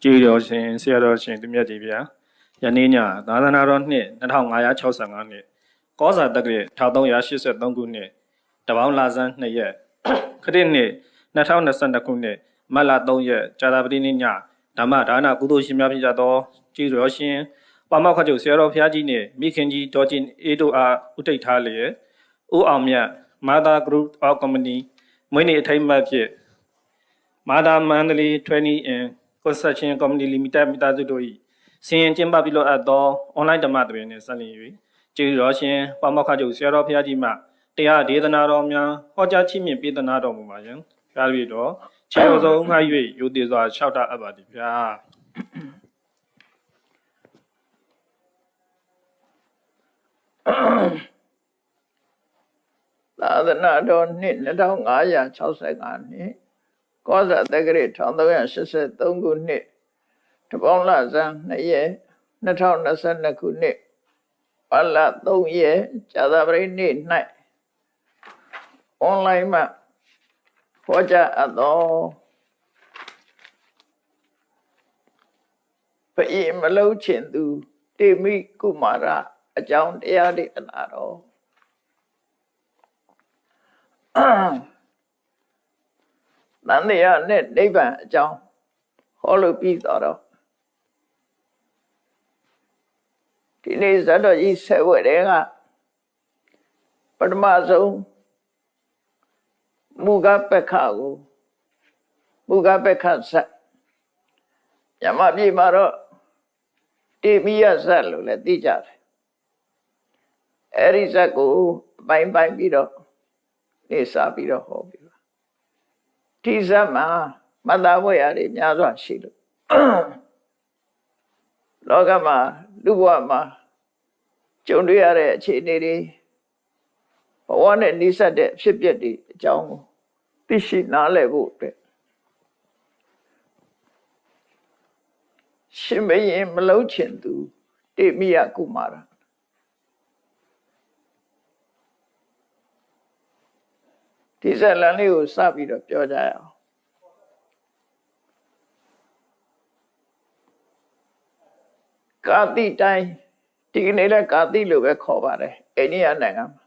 ကြည်တော်ရှင်ဆရာတော်ရှင်သူမြတ်ကြီးဗျာယနေ့ညသာသနာတော်နှစ်2565နှစ်ကောဇာတက္ကရာ1383ခုနှစ်တပေါင်းလဆန်း2ရက်ခရစ်နှစ်2022ခုနှစ်မတ်လ3ရက်ကြာသပတေးနေ့ညဓမ္မဒါနကုသိုလ်ရှင်များဖြစ်ကြသောကြည်တော်ရှင်ပါမောက္ခချုပ်ဆရာတော်ဘုရားကြီးနှင့်မိခင်ကြီးဒေါ်ကျင်အေးတို့အားဥထိတ်ထားလျက်ဦးအောင်မြတ် Mother Group of Company မွေးနေ့အထိမ်းအမှတ်ဖြင့် Mother Mandalay Training and Construction Company Limited မိသားစုတို့၏စီရင်ကျင်းပပြုလုပ်အပ်သောအွန်လိုင်းဓမ္မသဘင်နှင့်ဆက်လျင်၍ကျေးဇူးတော်ရှင်ပါမောက္ခချုပ်ဆရာတော်ဘုရားကြီးမှတရားဒေသနာတော်များဟောကြားချီးမြှင့်ပေးသနာတော်မူပါယံ။ဒါပြီးတော့ခြေတော်ဆုံးငှား၍ယုတိစွာလျှောက်တာအပ်ပါသည်ဗျာ။သာသနာတော်နှစ်2565နှစ်ကောဇာတက္ကရာ1383ခုနှစ်တပေါင်းလဆန်း2ရက်2022ခုနှစ်မတ်လ3ရက်ကြာသပတေးနေ့၌အွန်လိုင်းမှာဟောကြားအပ်သောပရိမလုံးချင်သူတေမိကုမာရအကြောင်းတရားဒေသနာတော်တန်တရားနဲ့နိဗ္ဗာန်အကြောင်းဟောလို့ပြီးတော့ဒီနေ့ဇတ်တော်ကြီးဆက်ဝဲတဲ့ကပထမဆုံးမူကပက္ခကိုမူကပက္ခဆက်ညမပြေမှာတော့တေမိယဇတ်လို့လည်းသိကြတယ်အဲဒီဇတ်ကိုပိုင်းပြီးတော့နေစားပြီးတော့ဟောပြီးဒီဇတ်မှာမတ္တဝိရတွေများစွာရှိလို့လောကမှာလူဘဝမှာကြုံတွေ့ရတဲ့အခြေအနေတွေဘဝနဲ့နှိစက်တဲ့ဖြစ်ပျက်တွေအကြောင်းကိုသိရှိနားလည်ဖို့အတွက်ရှင်ဘုရင်မလုံးချင်သူတေမိယကုမာရဒီဇလန်လေးကိုစပြီးတော့ပြောကြရအောင်ကာတိတိုင်းဒီကနေ့လည်းကာတိလို့ပဲခေါ်ပါတယ်အိန္ဒိယနိုင်ငံမှာ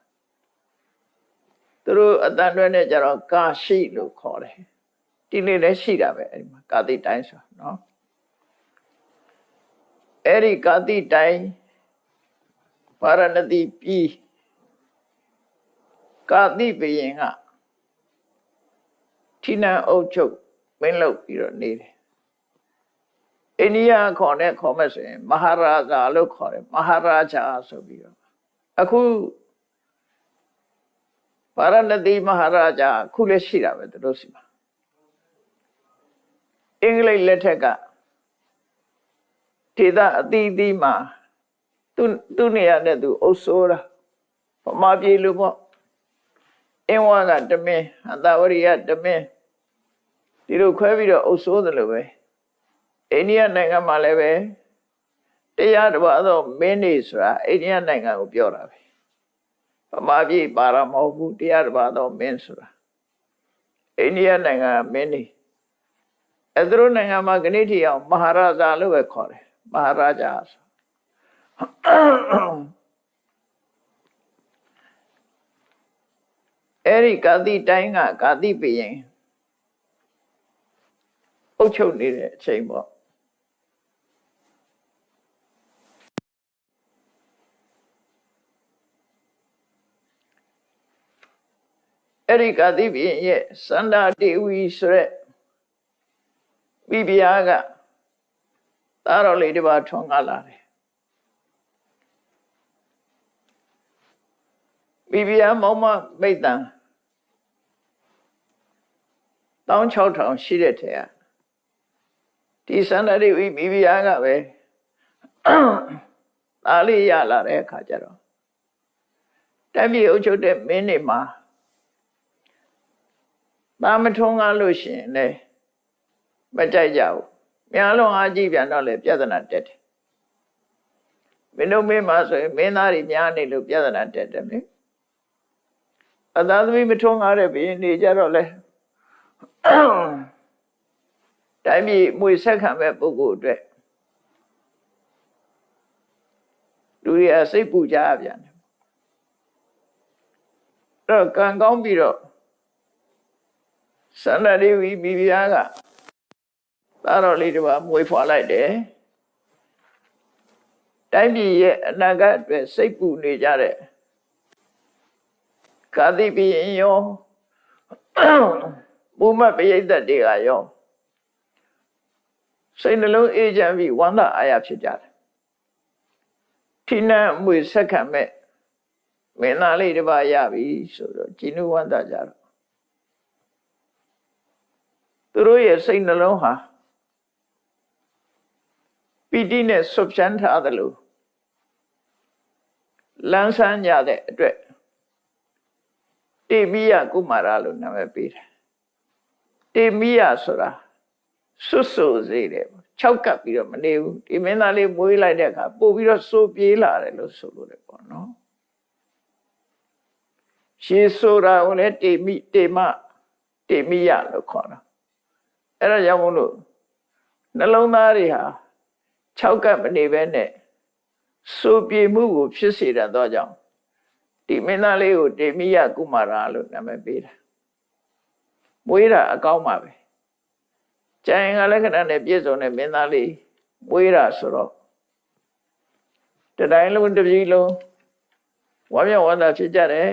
သူတို့အတန်တွဲနဲ့ကြတော့ကာရှိလို့ခေါ်တယ်ဒီနေ့လည်းရှိတာပဲအဲဒီမှာကာတိတိုင်းဆိုနော်အဲဒီကာတိတိုင်းဗာရဏသီပြည်ကာတိဘုရင်ကထိနန်းအုပ်ချုပ်မင်းလုပ်ပြီးတော့နေတယ်အိန္ဒိယခေါ်မဲ့ဆိုရင်မဟာရာဇာလို့ခေါ်တယ်မဟာရာဇာဆိုပြီးတော့အခုဗာရဏသီမဟာရာဇာအခုလည်းရှိတာပဲသူတို့စီမှာအင်္ဂလိပ်လက်ထက်ကဒေသအသီးသီးမှာသူနေရာနဲ့သူအုပ်စိုးတာဗမာပြည်လူပေါ့အင်းဝါကတမင်းအသာဝရိယတမင်းဒီလိုခွဲပြီးတော့အုပ်စိုးတယ်လို့ပဲအိန္ဒိယနိုင်ငံမှာလည်းပဲတရားတစ်ပါးသောမင်းနေဆိုတာအိန္ဒိယနိုင်ငံကိုပြောတာပဲဗမာပြည်ပါရမဟုတ်ဘူးတရားတစ်ပါးသောမင်းဆိုတာအိန္ဒိယနိုင်ငံမင်းနေအဲသူတို့နိုင်ငံမှာခဏထိအောင်မဟာရာဇာလို့ပဲခေါ်တယ်မဟာရာဇာဆိုအဲဒီကာတိတိုင်းကကာတိဘုရင်အုပ်ချုပ်နေတဲ့အချိန်ပေါ့အဲဒီကာတိဘုရင်ရဲ့စန္ဒာတေဝီဆိုတဲ့မိဖုရားကသားတော်လေးတစ်ပါးထွန်းကားလာတယ်မိဖုရားမောင်မမိတ်တန်16,000ရှိတဲ့ထဲကဒီစန္ဒတေဝီမိဖုရားကပဲသားလေးရလာတဲ့အခါကျတော့တက်ပြေအုပ်ချုပ်တဲ့မင်းတွေမှာသားမထွန်းကားလို့ရှိရင်လည်းမကြိုက်ကြဘူးများလုံးအားကြီးပြန်တော့လေပြဿနာတက်တယ်မင်းတို့မင်းမှာဆိုရင်မင်းသားတွေများနေလို့ပြဿနာတက်တယ်လေအသာသမီးမထွန်းကားတဲ့ဘုရင်တွေကြတော့လေ တိုင်းပြည်မွေဆက်ခံမဲ့ပုဂ္ဂိုလ်အတွက်လူတွေကစိတ်ပူကြပြန်တယ်အဲ့တော့ကံကောင်းပြီးတော့စန္ဒဒေဝီမိဖုရားကသားတော်လေးတစ်ပါးမွေးဖွားလိုက်တယ်တိုင်းပြည်ရဲ့အနာဂတ်အတွက်စိတ်ပူနေကြတဲ့ကာတိပိယရောဘုမပရိသတ်တွေကရောစိတ်နှလုံးအေးချမ်းပြီးဝမ်းသာအားရဖြစ်ကြတယ်ထိနှံမွေဆက်ခံမဲ့မင်းသားလေးတစ်ပါးရပြီဆိုတော့ကြည်နူးဝမ်းသာကြတော့သူတို့ရဲ့စိတ်နှလုံးဟာပီတိနဲ့ဆွဖြန်းထားသလိုလန်းဆန်းကြတဲ့အတွက်တေမိယကုမာရလို့နာမည်ပေးတယ်တေမိယဆိုတာဆွတ်ဆိုစေတယ်၆ကပ်ပြီးတော့မနေဘူးဒီမင်းသားလေးမွေးလိုက်တဲ့အခါပို့ပြီးတော့စိုးပြေးလာတယ်လို့ဆိုလို့တယ်ပေါ့နော်ရှေးဆိုတာကိုလည်းတေမိယလို့ခေါ်တာအဲ့ဒါကြောင့်မို့လို့နှလုံးသားတွေဟာ၆ကပ်မနေဘဲနဲ့စိုးပြေမှုကိုဖြစ်စေတတ်သောကြောင့်ဒီမင်းသားလေးကိုတေမိယကုမာရလို့နာမည်ပေးတာမွေးတာအကောင်းပါပဲကျန်ရင်ကလက္ခဏာနဲ့ပြည့်စုံတဲ့မင်းသားလေးမွေးတာဆိုတော့တတိုင်းလုံးတစ်ပြည်လုံးဝမ်းမြောက်ဝမ်းသာဖြစ်ကြတယ်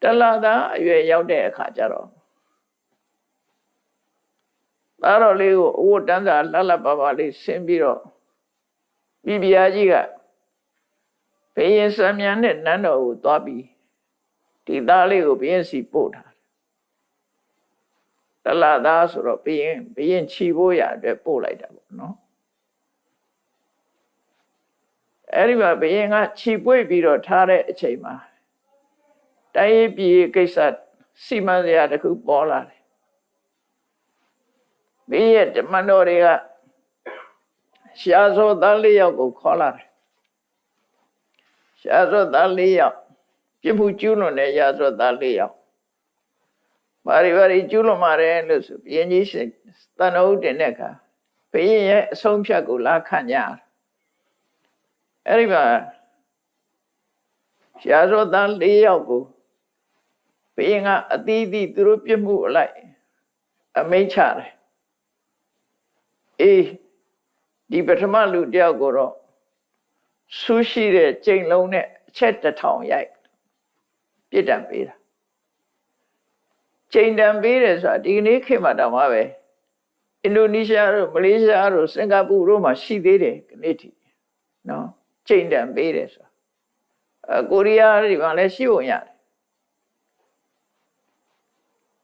တလသားအရွယ်ရောက်တဲ့အခါကျတော့သားတော်လေးကိုအဝတ်တန်းစာလှလှပပလေးဆင်းပြီးတော့မိဖုရားကြီးကဘုရင်စံမြန်နဲ့နန်းတော်ကိုသွားပြီးဒီသားလေးကိုဘုရင်စီပို့ထားတယ်တလသားဆိုတော့ဘုရင်ခြီဖို့ရအတွက်ပို့လိုက်တာပေါ့နော်အဲ့ဒီမှာဘုရင်ကခြီပွေ့ပြီးတော့ထားတဲ့အချိန်မှာတိုင်းပြည်ကိစ္စစီမံစရာတစ်ခုပေါ်လာတယ်ဘုရင်ဓမ္မတော်တွေကရှားစောသား၄ယောက်ကိုခေါ်လာတယ်ရှားစောသား၄ယောက်ပြမှုကျူးလွန်တဲ့ရာဇဝတ်သား၄ယောက်ဘာတွေကျူးလွန်ပါတယ်လို့ဆိုဘုရင်ကြီးတန်တော်ဦးတင်တဲ့အခါဘုရင်ရဲ့အဆုံးဖြတ်ကိုလာခံကြအဲ့ဒီမှာရှားစောသား၄ယောက်ကိုဘုရင်ကအသီးသီးသူတို့ပြမှုအလိုက်အမိန့်ချတယ်အေးဒီပထမလူတယောက်ကိုတော့ဆူးရှိတဲ့ကြိမ်လုံးနဲ့အချက်1000ရိုက်ပြစ်ဒဏ်ပေးတာကြိမ်ဒဏ်ပေးတယ်ဆိုတာဒီနေ့ခေတ်မှာတောင်မှပဲအင်ဒိုနီးရှားတို့မလေးရှားတို့စင်ကာပူတို့မှာရှိသေးတယ်ဒီနေ့ထိနော်ကြိမ်ဒဏ်ပေးတယ်ဆိုတာကိုရီးယားတွေမှာလည်းရှိဖို့ရတယ်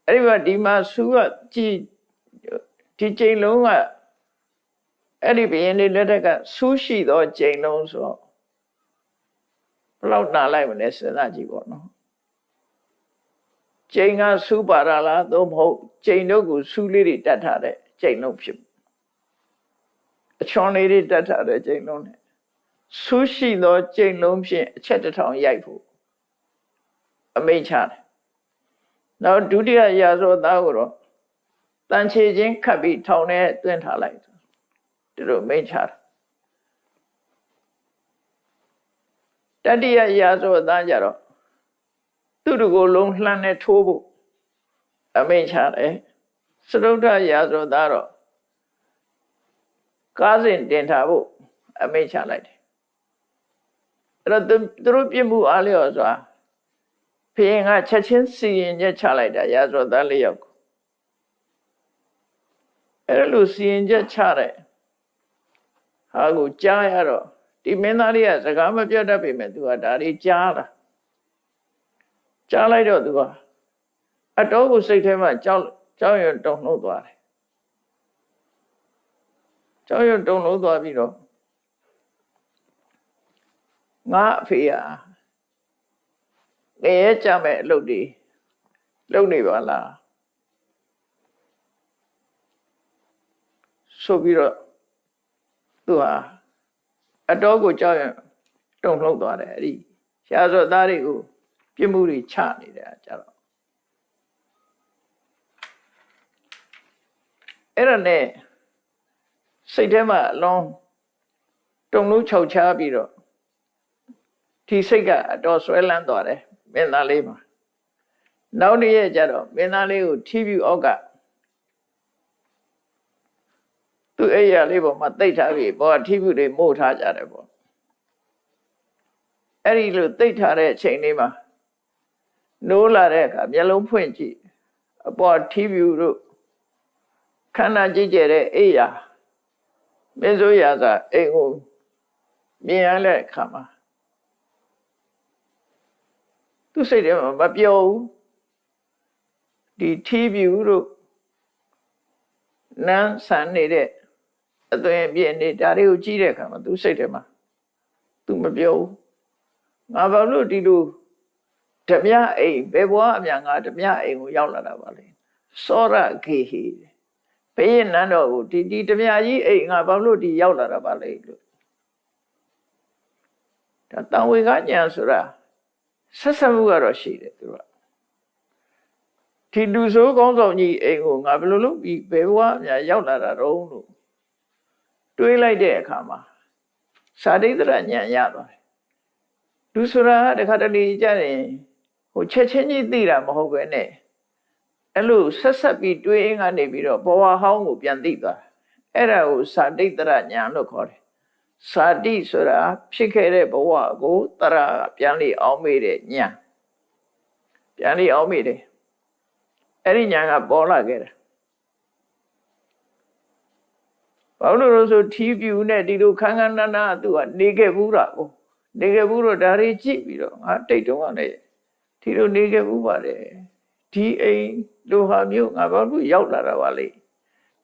အဲ့ဒီမှာဒီမှာဆူးကကြည်ဒီကြိမ်လုံးကအဲ့ဒီဘုရင်တွေလက်ထက်ကဆူးရှိသောကြိမ်လုံးဆိုတော့ဘယ်လောက်နာလိုက်မလဲစဉ်းစားကြည့်ပေါ့နော်ကြိမ်ကဆူးပါရလားသို့မဟုတ်ကြိမ်တို့ကိုဆူးလေးတွေတတ်ထားတဲ့ကြိမ်လုံးဖြစ်အချွန်လေးတွေတတ်ထားတဲ့ကြိမ်လုံးနဲ့ဆူးရှိသောကြိမ်လုံးဖြင့်အချက်1000ရိုက်ဖို့အမိန့်ချတယ်နောက်ဒုတိယရာဇဝတ်သားကိုတော့တန်ချေချင်းခတ်ပြီးထောင်ထဲသွင်းထားလိုက်သူတို့မိန့်ချတယ်တတိယရာဇဝတ်သားကြတော့သူတို့ကိုလုံးလှမ်းနဲ့ထိုးဖို့အမိန့်ချတယ်စတုတ္ထရာဇဝတ်သားတော့ကားစဉ်တင်ထားဖို့အမိန့်ချလိုက်တယ်အဲ့တော့သူတို့ပြစ်မှုအားလျော်စွာဘုရင်ကချက်ချင်းစီရင်ချက်ချလိုက်တာရာဇဝတ်သား၄ယောက်ကိုအဲ့လိုစီရင်ချက်ချတဲ့ဟာကိုကြားရတော့ဒီမင်းသားလေးကစကားမပြောတတ်ပေမဲ့သူကဒါလေးကြားလိုက်တော့သူကအတော်ကိုစိတ်ထဲမှာကြောက်ရွံ့တုန်လှုပ်သွားတယ်ကြောက်ရွံ့တုန်လှုပ်သွားပြီးတော့ငါအဖေကငရဲကြမဲ့အလုပ်တွေလုပ်နေပါလားဆိုပြီးတော့သူဟာအတော်ကိုကြောက်ရွံ့တုန်လှုပ်သွားတယ်အဲ့ဒီရှားစောသားတွေကို ပြစ်မှုတွေချနေတာကြတော့အဲ့ဒါနဲ့စိတ်ထဲမှာအလုံးတုံလို့ခြောက်ချားပြီးတော့ဒီစိတ်ကအတော်ဆွဲလန်းသွားတယ်မင်းသားလေးမှာနောက်နေ့ရက်ကျတော့မင်းသားလေးကိုထီးပြူအောက်ကသူ့အိယာလေးပေါ်မှာတိတ်ထားပြီးဘောထီးပြူတွေမို့ထားကြတယ်ပေါ့အဲ့ဒီလိုတိတ်ထားတဲ့အချိန်လေးမှာနိုးလာတဲ့အခါမျက်လုံးဖွင့်ကြည့်အပေါ်ထီးပြူတို့ခန္ဓာကြည့်ကြတဲ့အိယာမင်းစိုးရာသာအိမ်ကိုမြင်ရတဲ့အခါမှာသူစိတ်ထဲမှာမပြောဘူးဒီထီးပြူတို့နန်းဆန်နေတဲ့အသွင်ပြည့်နေဒါတွေကိုကြည့်တဲ့အခါမှာသူစိတ်ထဲမှာသူမပြောဘူးငါဘာလို့ဒီလိုဓမြအိမ်ဘယ်ဘွားအမြန်ငါဓမြအိမ်ကိုရောက်လာတာပါလဲစောရခေဟိဘယ်ရင်နန်းတော်ကိုဒီဓမြကြီးအိမ်ငါဘာလို့ဒီရောက်လာတာပါလဲလို့ဒါတန်ဝေကညာဆိုတာဆက်ဆက်မှုကတော့ရှိတယ်သူကဒီလူဆိုးကောင်းဆောင်ကြီးအိမ်ကိုငါဘယ်လိုလုပ်ပြီးဘယ်ဘွားအမြန်ရောက်လာတာတော့လို့တွေးလိုက်တဲ့အခါမှာစာဒိဋ္ဌရဉာဏ်ရသွားတယ်လူဆိုတာတခါတလေကြရင်ဟိုချက်ချင်းကြီးသိတာမဟုတ်ပဲနဲ့အဲ့လိုဆက်ဆက်ပြီးတွေးအင်းကနေပြီးတော့ဘဝဟောင်းကိုပြန်သိသွားအဲ့ဒါကိုစာဒိဋ္ဌရဉာဏ်လို့ခေါ်တယ်စာတိဆိုတာဖြစ်ခဲ့တဲ့ဘဝကိုတရပြန်လေအောင်မေးတဲ့ဉာဏ်ပြန်လေအောင်မေးတယ်အဲ့ဒီဉာဏ်ကပေါ်လာခဲ့တယ်ဘာလို့လဲဆိုထီးပြူနဲ့ဒီလိုခန်းခန်းနာနာသူကနေခဲ့ဘူးတာကိုနေခဲ့ဘူးတော့ဒါတွေကြည့်ပြီးတော့ငါတိတ်တုံးကလည်းဒီလိုနေခဲ့ဘူးပါတယ်ဒီအိမ်လိုဟာမျိုးငါဘာလို့ရောက်လာတာပါလဲ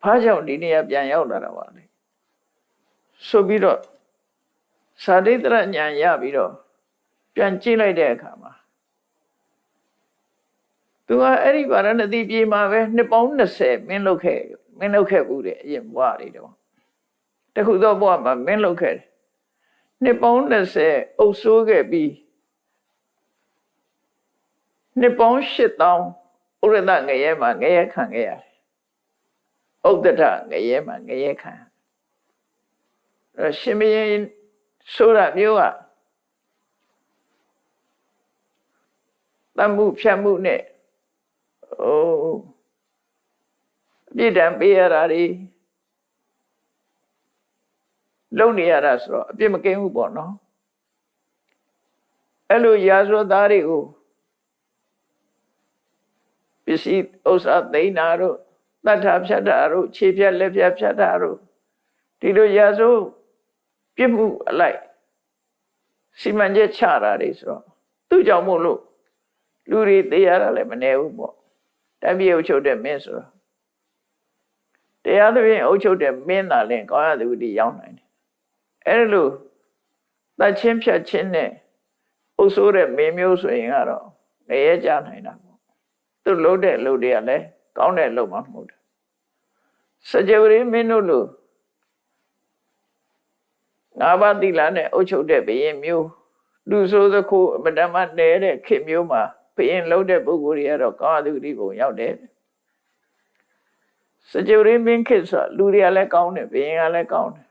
ဘာကြောင့်ဒီနေ့ပြန်ရောက်လာတာပါလဲဆိုပြီးတော့စာဒိဋ္ဌရဉာဏ်ရပြီးတော့ပြန်ကြည့်လိုက်တဲ့အခါမှာသူကအဲ့ဒီဗာရဏသီပြည်မှာပဲနှစ်ပေါင်း20မင်းလုပ်ခဲ့ဘူးတဲ့အရင်ဘဝတွေတော့တခုသောဘဝမှာမင်းလုပ်ခဲ့တယ်နှစ်ပေါင်း20အုပ်စိုးခဲ့ပြီးနှစ်ပေါင်း8000ဥရဒငရဲမှာငရဲခံခဲ့ရတယ်ဥဒ္ဒထငရဲမှာငရဲခံရှင်မင်းဆိုတာမျိုးကတမှုဖြတ်မှုနဲ့ပြည့်တံပေးရတာတွေလုံနေရတာဆိုတော့အပြစ်မကင်းဘူးပေါ့နော်အဲ့လိုရာဇဝသားတွေကိုပစ္စည်းဥစ္စာသိမ်းတာတို့တတ်တာဖြတ်တာတို့ခြေဖြတ်လက်ဖြတ်ဖြတ်တာတို့ဒီလိုရာဇဝပြစ်မှုအလိုက်စီမံချက်ချတာတွေဆိုတော့သူ့ကြောင့်မို့လို့လူတွေသိရတာလည်းမနေဘူးပေါ့တပြည့်အုပ်ချုပ်တဲ့မင်းဆိုတော့တရားသဖြင့်အုပ်ချုပ်တဲ့မင်းသာလင်ကောင်းရသူတည်ရောက်နိုင်တယ်အဲ့လိုတတ်ချင်းဖြတ်ချင်းနဲ့အုပ်စိုးတဲ့မင်းမျိုးဆိုရင်ကတော့ငရဲကြနိုင်တာပေါ့သူလှုပ်တဲ့လှုပ်တွေကလည်းကောင်းတဲ့လှုပ်မှမဟုတ်ဘူးစကြဝဠာမင်းတို့လိုငါးပါးသီလနဲ့အုပ်ချုပ်တဲ့ဘုရင်မျိုးလူဆိုးသခိုးအမတမနေတဲ့ခေတ်မျိုးမှာဘုရင်လှုပ်တဲ့ပုဂ္ဂိုလ်တွေကတော့ကောင်းသူတိပုံရောက်တယ်စကြဝဠာမင်းခေတ်ဆိုလူတွေကလည်းကောင်းတယ်ဘုရင်ကလည်းကောင်းတယ်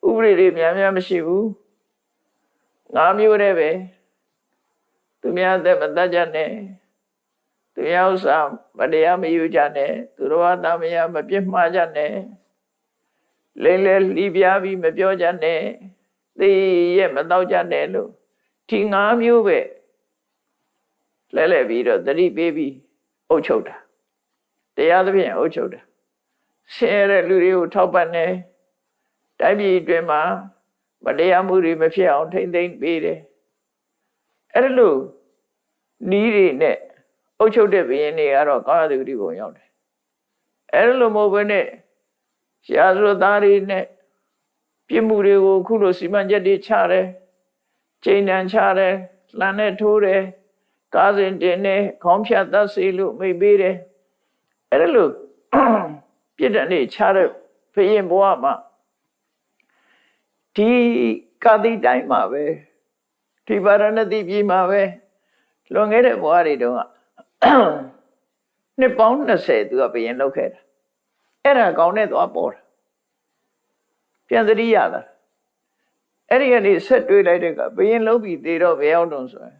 ဥပဒေတွေများများမရှိဘူးငါးမျိုးတည်းပဲသူများသက်မတတ်ကြနဲ့သူများဥစ္စာမတရားမယူကြနဲ့သူတော်ဘာသားမယားမပြစ်မှားကြနဲ့လိမ့်လေလှီးပြားပြီးမပြောကြနဲ့သိရဲ့မတော့ကြနဲ့လို့ဒီငါးမျိုးပဲလဲပြီးတော့သတိပေးပြီးအုပ်ချုပ်တာတရားသဖြင့်အုပ်ချုပ်တာဆင်းရဲတဲ့လူတွေကိုထောက်ပံ့နေတိုင်းပြည်အတွင်းမှာမတရားမှုတွေမဖြစ်အောင်ထိမ့်သိမ်းပေးတယ်အဲ့လိုနီးတွေနဲ့အုပ်ချုပ်တဲ့ဘုရင်တွေကတော့ကောင်းရသူတိပုံရောက်တယ်အဲ့လိုမဟုတ်ဘဲနဲ့ရာဇဝသားတွေနဲ့ပြစ်မှုတွေကိုခုလိုစီမံချက်တွေချတယ်ချိန်တန်ချတယ်လှန်နဲ့ထိုးတယ်ကားစဉ်တင်နဲ့ခေါင်းဖြတ်သတ်စေလို့မိတ်ပေးတယ်အဲ့လိုပြစ်ဒဏ်တွေချတဲ့ဘုရင်ဘဝမှာဒီကာတိတိုင်းမှာပဲဒီဗာရဏသီပြည်မှာပဲ လွန်ခဲ့တဲ့ဘဝတွေတုန်းကနှစ်ပေါင်း20သူကဘယင်လောက်ခဲ့တာအဲ့ဒါကောင်းတဲ့သွားပေါ်တာပြန်သတိရတာအဲ့ဒီကနေဆက်တွေးလိုက်တဲ့ကဘယင်လုံးပြီးသေးတော့ဘယ်ရောက်တော့ဆိုရင်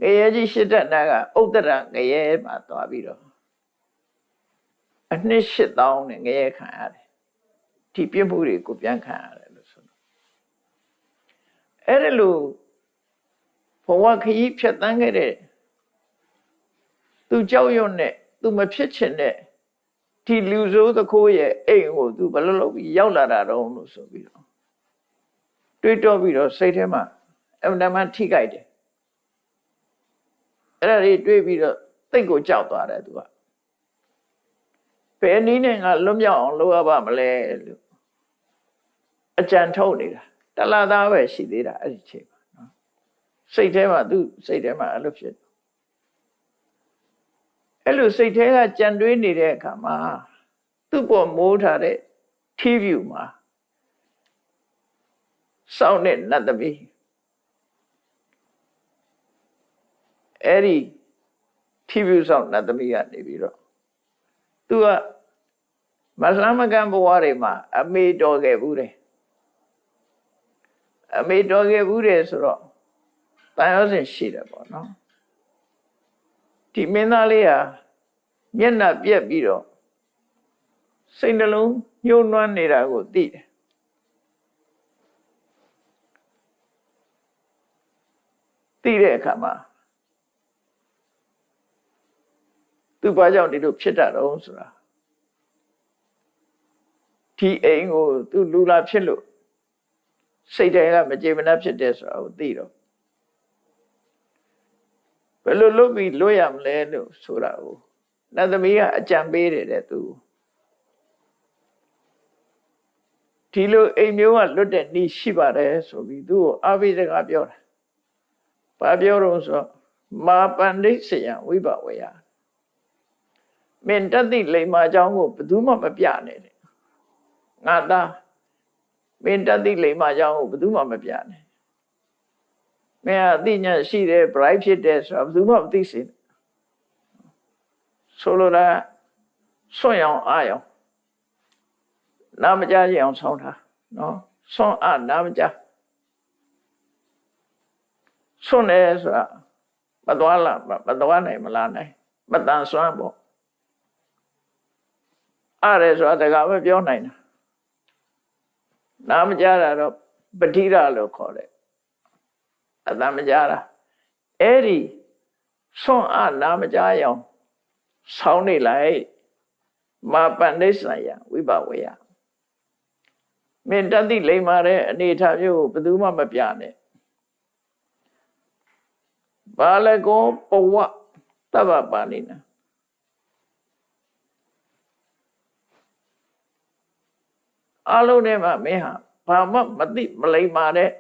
ငရဲကြီးရှစ်တက်နာကဥဒ္ဒရငရဲမှာသွားပြီးတော့အနှစ်8000နဲ့ငရဲခံရတယ်ဒီပြင်းမှုတွေကိုပြန်ခံရတယ်လို့ဆိုတော့အဲ့ဒါလို့ဘဝခရီးဖြတ်တန်းခဲ့တဲ့သူကြောက်ရွံ့နဲ့သူမဖြစ်ချင်တဲ့ဒီလူဆိုးသခိုးရဲ့အိမ်ကိုသူဘယ်လိုလုပ်ပြီးရောက်လာတာတော့လို့ဆိုပြီးတော့တွေးတောပြီးတော့စိတ်ထဲမှာအမှန်တမ်းထိကြိုက်တယ်အဲ့ဒါတွေတွေးပြီးတော့သိတ်ကိုကြောက်သွားတယ်သူကဘယ်နည်းနဲ့ငါလွတ်မြောက်အောင်လုပ်ရပါမလဲလို့အကြံထုတ်နေတာတလားသားပဲရှိသေးတာအဲ့ဒီချိန်မှာနော်စိတ်ထဲမှာသူစိတ်ထဲမှာအဲ့လိုဖြစ်အဲ့လိုစိတ်ထဲကကြံတွေးနေတဲ့အခါမှာသူ့ပေါ်မိုးထားတဲ့ TV မှာစောင်းတဲ့နတ်သမီးအဲ့ဒီ TV စောင်းနတ်သမီးကနေပြီးတော့သူကမလှမ်းမကမ်းဘဝတွေမှာအမေတော်ခဲ့ဘူးတယ်အမေတော်ခဲ့ဘူးတယ်ဆိုတော့တန်ရောစင်ရှိတယ်ပေါ့နော်ဒီမင်းသားလေးဟာမျက်နှာပြက်ပြီးတော့စိတ်နှလုံးညှိုးနွမ်းနေတာကိုသိတယ်သိတဲ့အခါမှာသူဘာကြောင့်ဒီလိုဖြစ်တာတော့ဆိုတာဒီအိမ်ကိုသူလူလာဖြစ်လို့စိတ်တွေကမကြေမနပ်ဖြစ်တယ်ဆိုတာကိုသိတော့ဘယ်လိုလုပ်ပြီးလွတ်ရမလဲလို့ဆိုတာကိုနတ်သမီးကအကြံပေးတယ်တဲ့သူဒီလိုအိမ်မျိုးကလွတ်တဲ့နည်းရှိပါတယ်ဆိုပြီးသူ့ကိုအာဘိစကားပြောတာဘာပြောတော့ဆိုမာပန္နိစယဝိဘဝေယမင်းတသိလိမ္မာအကြောင်းကိုဘယ်သူမှမပြနဲ့တဲ့ငါသားမင်းတသိလိမ္မာအကြောင်းကိုဘယ်သူမှမပြနဲ့မင်းအသိဉာဏ်ရှိတယ် bright ဖြစ်တယ်ဆိုတာဘယ်သူမှမသိစေနဲ့ဆိုလိုတာစွန့်အောင်အားအောင်နာမကြရအောင်ဆောင်းထားနော်စွန့်အားနာမကြစွန့်တယ်ဆိုတာမသွားနိုင်မလားနိုင်မတန်ဆွမ်းပေါ့အားတယ်ဆိုတာတကမပြောနိုင်တာနာမကြတာတော့ပဋိရလို့ခေါ်တယ်အတမကြတာအဲ့ဒီစွန့်အားနာမကြရအောင်ဆောင်းနေလိုက်မာပန္နိစယဝိဘဝေယမင်းတသိလိမ္မာတဲ့အနေထားမျိုးကိုဘယ်သူမှမပြနဲ့ဘာလကောပဝတဗ္ဗပါဏိနာအလုံးထဲမှာမင်းဟာဘာမှမသိမလိမ္မာတဲ့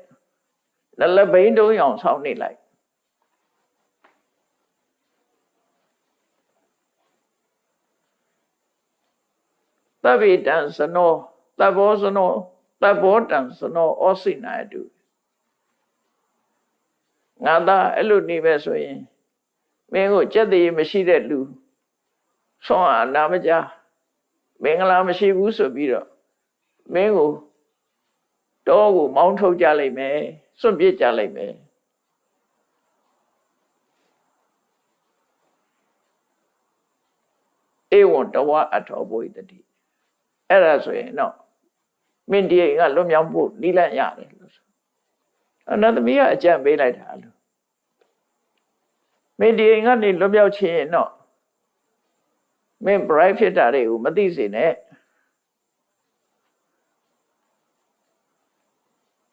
လက်ဘိန်းတုံးအောင်ဆောင်းနေလိုက်သဗ္ဗေတံစနောသဗ္ဗောစနောသဗ္ဗောတံစနောဩစိနာတုငါသားအဲ့လိုနေပဲဆိုရင်မင်းကိုကြက်တည်းမရှိတဲ့လူဆွမ်းအားနာမကြမင်္ဂလာမရှိဘူးဆိုပြီးတော့မင်းကိုတောကိုမောင်းထုတ်ကြလိုက်မယ်စွန့်ပစ်ကြလိုက်မယ်ဧဝံတဝအထောဘိတတိအဲ့ဒါဆိုရင်တော့မင်းဒီကလွတ်မြောက်ဖို့နိလန့်ရတယ်လို့ဆိုအနန္တမီးကအကြံပေးလိုက်တာလို့မင်းဒီကနေလွတ်မြောက်ခြင်းရင်တော့မင်း bright ဖြစ်တာတွေကိုမသိစေနဲ့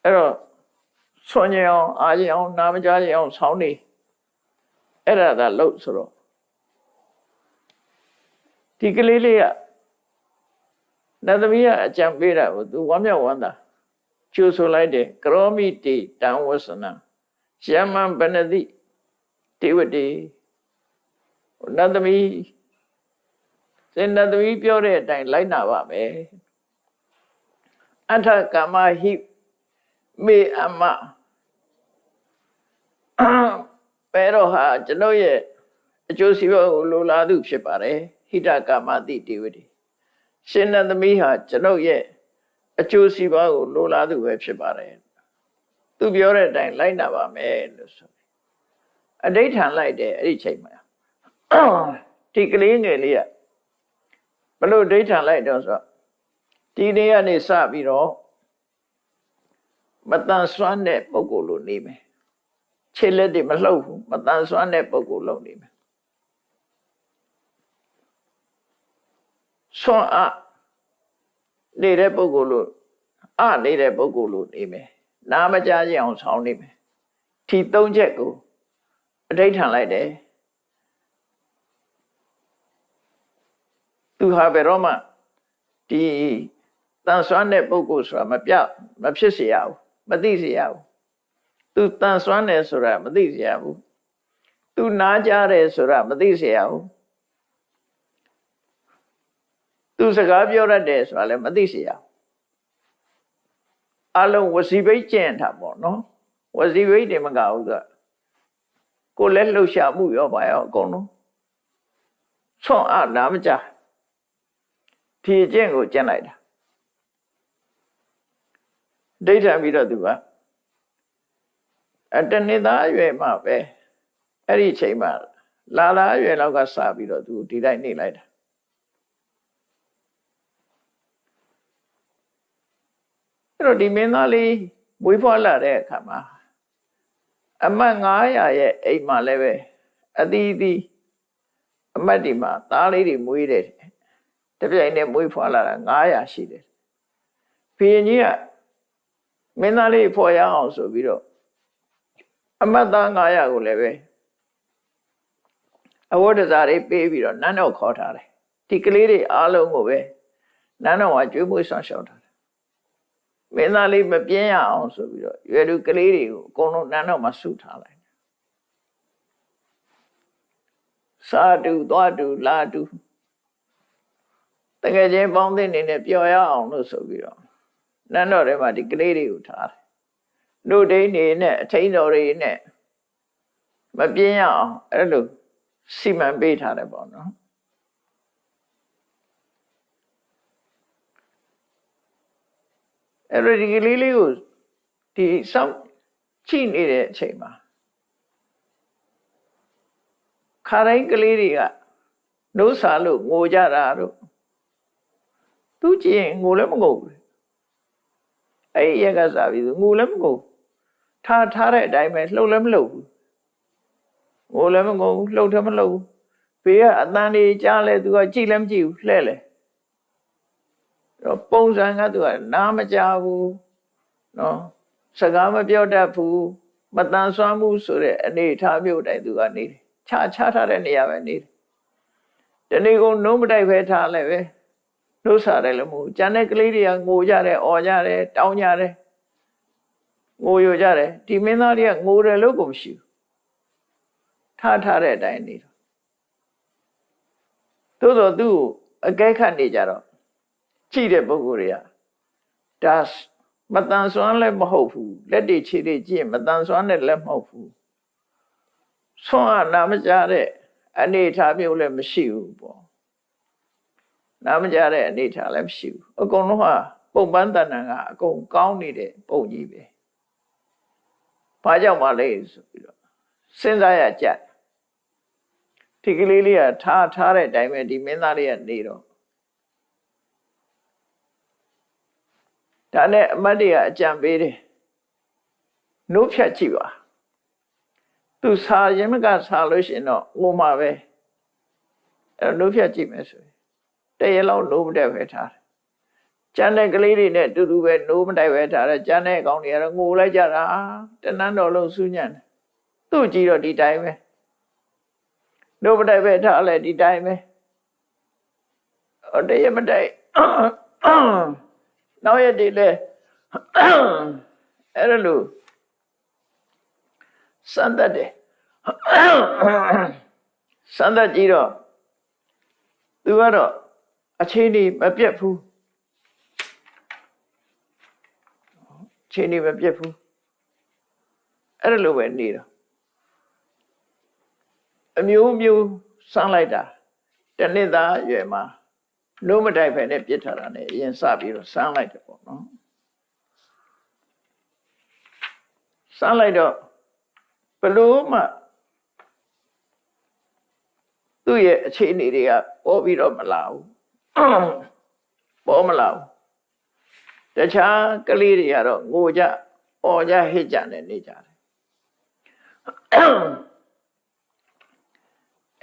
အဲ့တော့ဆွမ်းကြအောင်အားကြအောင်နာမကြအောင်ဆောင်းနေအဲ့ဒါသာလို့ဆိုတော့ဒီကလေးလေးကနတ်သမီးကအကြံပေးတာကိုသူဝမ်းမြောက်ဝမ်းသာကျိုးဆိုလိုက်တယ်ကရောမိတေတံဝဆနံယမံပနတိတေဝတေနတ်သမီးစင်နတ်သမီးပြောတဲ့အတိုင်းလိုက်နာပါမယ်အထကမဟိမေအမ ပဲတော့ဟာကျွန်ုပ်ရဲ့အကျိုးစီးပွားကိုလိုလားသူဖြစ်ပါတယ်ဟိတကာမတိတေဝတိရှင်နန္သမီးဟာကျွန်ုပ်ရဲ့အကျိုးစီးပွားကိုလိုလားသူပဲဖြစ်ပါတယ်သူပြောတဲ့အတိုင်းလိုက်နာပါမယ်လို့ဆိုအဋိဋ္ဌံလိုက်တယ်အဲ့ဒီချိန်မှာဒီကလေးငယ်လေးကဘလို့အဋိဋ္ဌံလိုက်တော့ဆိုဒီနေ့ကနေစပြီးတော့မတန်ဆွမ်းတဲ့ပုဂ္ဂိုလ်လိုနေမယ်ခြေလက်တွေမလှုပ်ဘူးမတန်ဆွမ်းတဲ့ပုဂ္ဂိုလ်လိုနေမယ်ဆွမ်းအားနေတဲ့ပုဂ္ဂိုလ်လိုနေတဲ့ပုဂ္ဂိုလ်လိုနေမယ်နားမကြားကြအောင်ဆောင်းနေမယ်ဒီ၃ချက်ကိုအဋိဋ္ဌံလိုက်တယ်သူဟာဘယ်တော့မှဒီတန်ဆွမ်းတဲ့ပုဂ္ဂိုလ်ဆိုတာမဖြစ်เสียဘူးမသိเสียဘူးသူတန်ဆွမ်းတယ်ဆိုတာမသိเสียဘူးသူနားကြားတယ်ဆိုတာမသိเสียဘူးသူစကားပြောရတယ်ဆိုတာလည်းမသိเสียဘူးအလုံးဝစီဘိတ်ကျင့်တာပေါ့နော်ဝစီဘိတ်တွေမကဘူးသူကိုလည်းလှုပ်ရှားမှုရောပါရောအကုန်လုံးဆွမ်းအားနာမကြဒီအကျင့်ကိုကျင့်လိုက်တာဒိဋ္ဌံပြီးတော့သူကတနေ့သားအရွယ်မှပဲအဲ့ဒီချိန်မှာလာအရွယ်လောက်ကစပြီးတော့သူဒီတိုင်းနေလိုက်တာအဲ့တော့ဒီမင်းသားလေးမွေးဖွားလာတဲ့အခါမှာအမတ်900ရဲ့အိမ်မှာလည်းပဲအသီးသီးအမတ်ဒီမှာသားလေးတွေမွေးတယ်တပြိုင်နဲ့မွေးဖွားလာတာ900ရှိတယ်ဘုရင်ကြီးကမင်းသားလေးဖော်ရအောင်ဆိုပြီးတော့အမတ်သား900ကိုလည်းပဲအဝတ်တစားတွေပေးပြီးတော့နန်းတော်ခေါ်ထားတယ်ဒီကလေးတွေအားလုံးကိုပဲနန်းတော်မှာကျွေးမွေးဆောင်ရှောက်ထားတယ်မင်းသားလေးမပြင်းရအောင်ဆိုပြီးတော့ရွယ်သူကလေးတွေကိုအကုန်လုံးနန်းတော်မှာစုထားလိုက်စာတူသွားတူလာတူတကယ်ချင်းပေါင်းသင်းနေနဲ့ပျော်ရအောင်လို့ဆိုပြီးတော့နန်းတော်ထဲမှာဒီကလေးတွေကိုထားတယ်လူဒိန်းနေနဲ့အထိန်တော်တွေနဲ့မပြင်းရအောင်အဲ့လိုစီမံပေးထားတယ်ပေါ့နော်အဲ့တော့ဒီကလေးလေးကိုဒီစောင့်ကြည့်နေတဲ့အချိန်မှာခါတိုင်းကလေးတွေကနှိုးစာလို့ငိုကြတာတို့သူကြည့်ရင်ငိုလည်းမငိုဘူးအဲ့ဒီရက်ကစားပြီးငိုလည်းမငိုထားတဲ့အတိုင်းပဲလှုပ်လည်းမလှုပ်ဘူးငိုလည်းမငိုဘူးလှုပ်လည်းမလှုပ်ဘူးဘေးကအတန်လေးကြားလဲသူကကြည့်လည်းမကြည့်ဘူးလှဲ့လဲတော့ပုံစံကသူကနားမကြားဘူးနော်စကားမပြောတတ်ဘူးမတန်ဆွမ်းမှုဆိုတဲ့အနေအထားမျိုးတိုင်းသူကနေတယ်ခြားထားတဲ့နေရာပဲနေတယ်တနေ့ကုန်နှုံးမတိုက်ပဲထားလဲပဲနှုတ်စားတယ်လို့မဟုတ်ကျန်တဲ့ကလေးတွေကငိုကြတယ်အော်ကြတယ်တောင်းကြတယ်ငိုရကြတယ်ဒီမင်းသားတွေကငိုတယ်လို့ကိုမရှိဘူးထားတဲ့အတိုင်းနေတော့သို့တော့သူ့အကဲခတ်နေကြတော့ကြည့်တဲ့ပုဂ္ဂိုလ်တွေကဒါမတန်ဆွမ်းလည်းမဟုတ်ဘူးလက်တွေခြေတွေကြည့်မတန်ဆွမ်းတဲ့လည်းမဟုတ်ဘူးဆွမ်းအားနာမကြတဲ့အနေအထားမျိုးလည်းမရှိဘူးပေါ့နာမကြတဲ့အနေအထားလည်းမရှိဘူးအကုန်လုံးဟာပုံပန်းတဏ္ဍာကအကုန်ကောင်းနေတဲ့ပုံကြီးပဲဘာကြောင့်မလဲဆိုပြီးတော့စဉ်းစားရကြဒီကလေးလေးကထားတဲ့အတိုင်းပဲဒီမင်းသားလေးကနေတော့ဒါနဲ့အမတ်တွေကအကြံပေးတယ်နှုတ်ဖြတ်ကြည့်ပါသူစာရင်မကစာလို့ရှိရင်တော့ငိုမှာပဲအဲ့နှုတ်ဖြတ်ကြည့်မယ်ဆိုရင်တရေလောက်နှုတ်မတက်ပဲထားတယ်ကျန်တဲ့ကလေးတွေနဲ့အတူတူပဲနှုတ်မတက်ပဲထားတယ်ကျန်တဲ့အကောင်တွေကတော့ငိုလိုက်ကြတာတနန်းတော်လုံးစူးညံ့တယ်သူ့ကြည့်တော့ဒီတိုင်းပဲနှုတ်မတက်ပဲထားလဲဒီတိုင်းပဲတရေမတက်နောက်ရက်ဒီလေအဲ့လိုစမ်းတတ်တယ်စမ်းတတ်ကြည့်တော့သူကတော့အချိန်ကြီးမပြတ်ဘူးအချိန်ကြီးမပြတ်ဘူးအဲ့လိုပဲနေတော့ အမျိုးမျိုးစမ်းလိုက်တာတနှစ်သားအရွယ်မှာနိုးမတိုက်ဖက်နဲ့ပြစ်ထားတာနဲ့အရင်စပြီးတော့စမ်းလိုက်တယ်ပေါ့နော်စမ်းလိုက်တော့ဘလို့မှသူ့ရဲ့အခြေအနေတွေကပေါ်ပြီးတော့မလာဘူးပေါ်မလာဘူးတခြားကလေးတွေကတော့ငိုကြအော်ကြဟစ်ကြနဲ့နေကြတယ်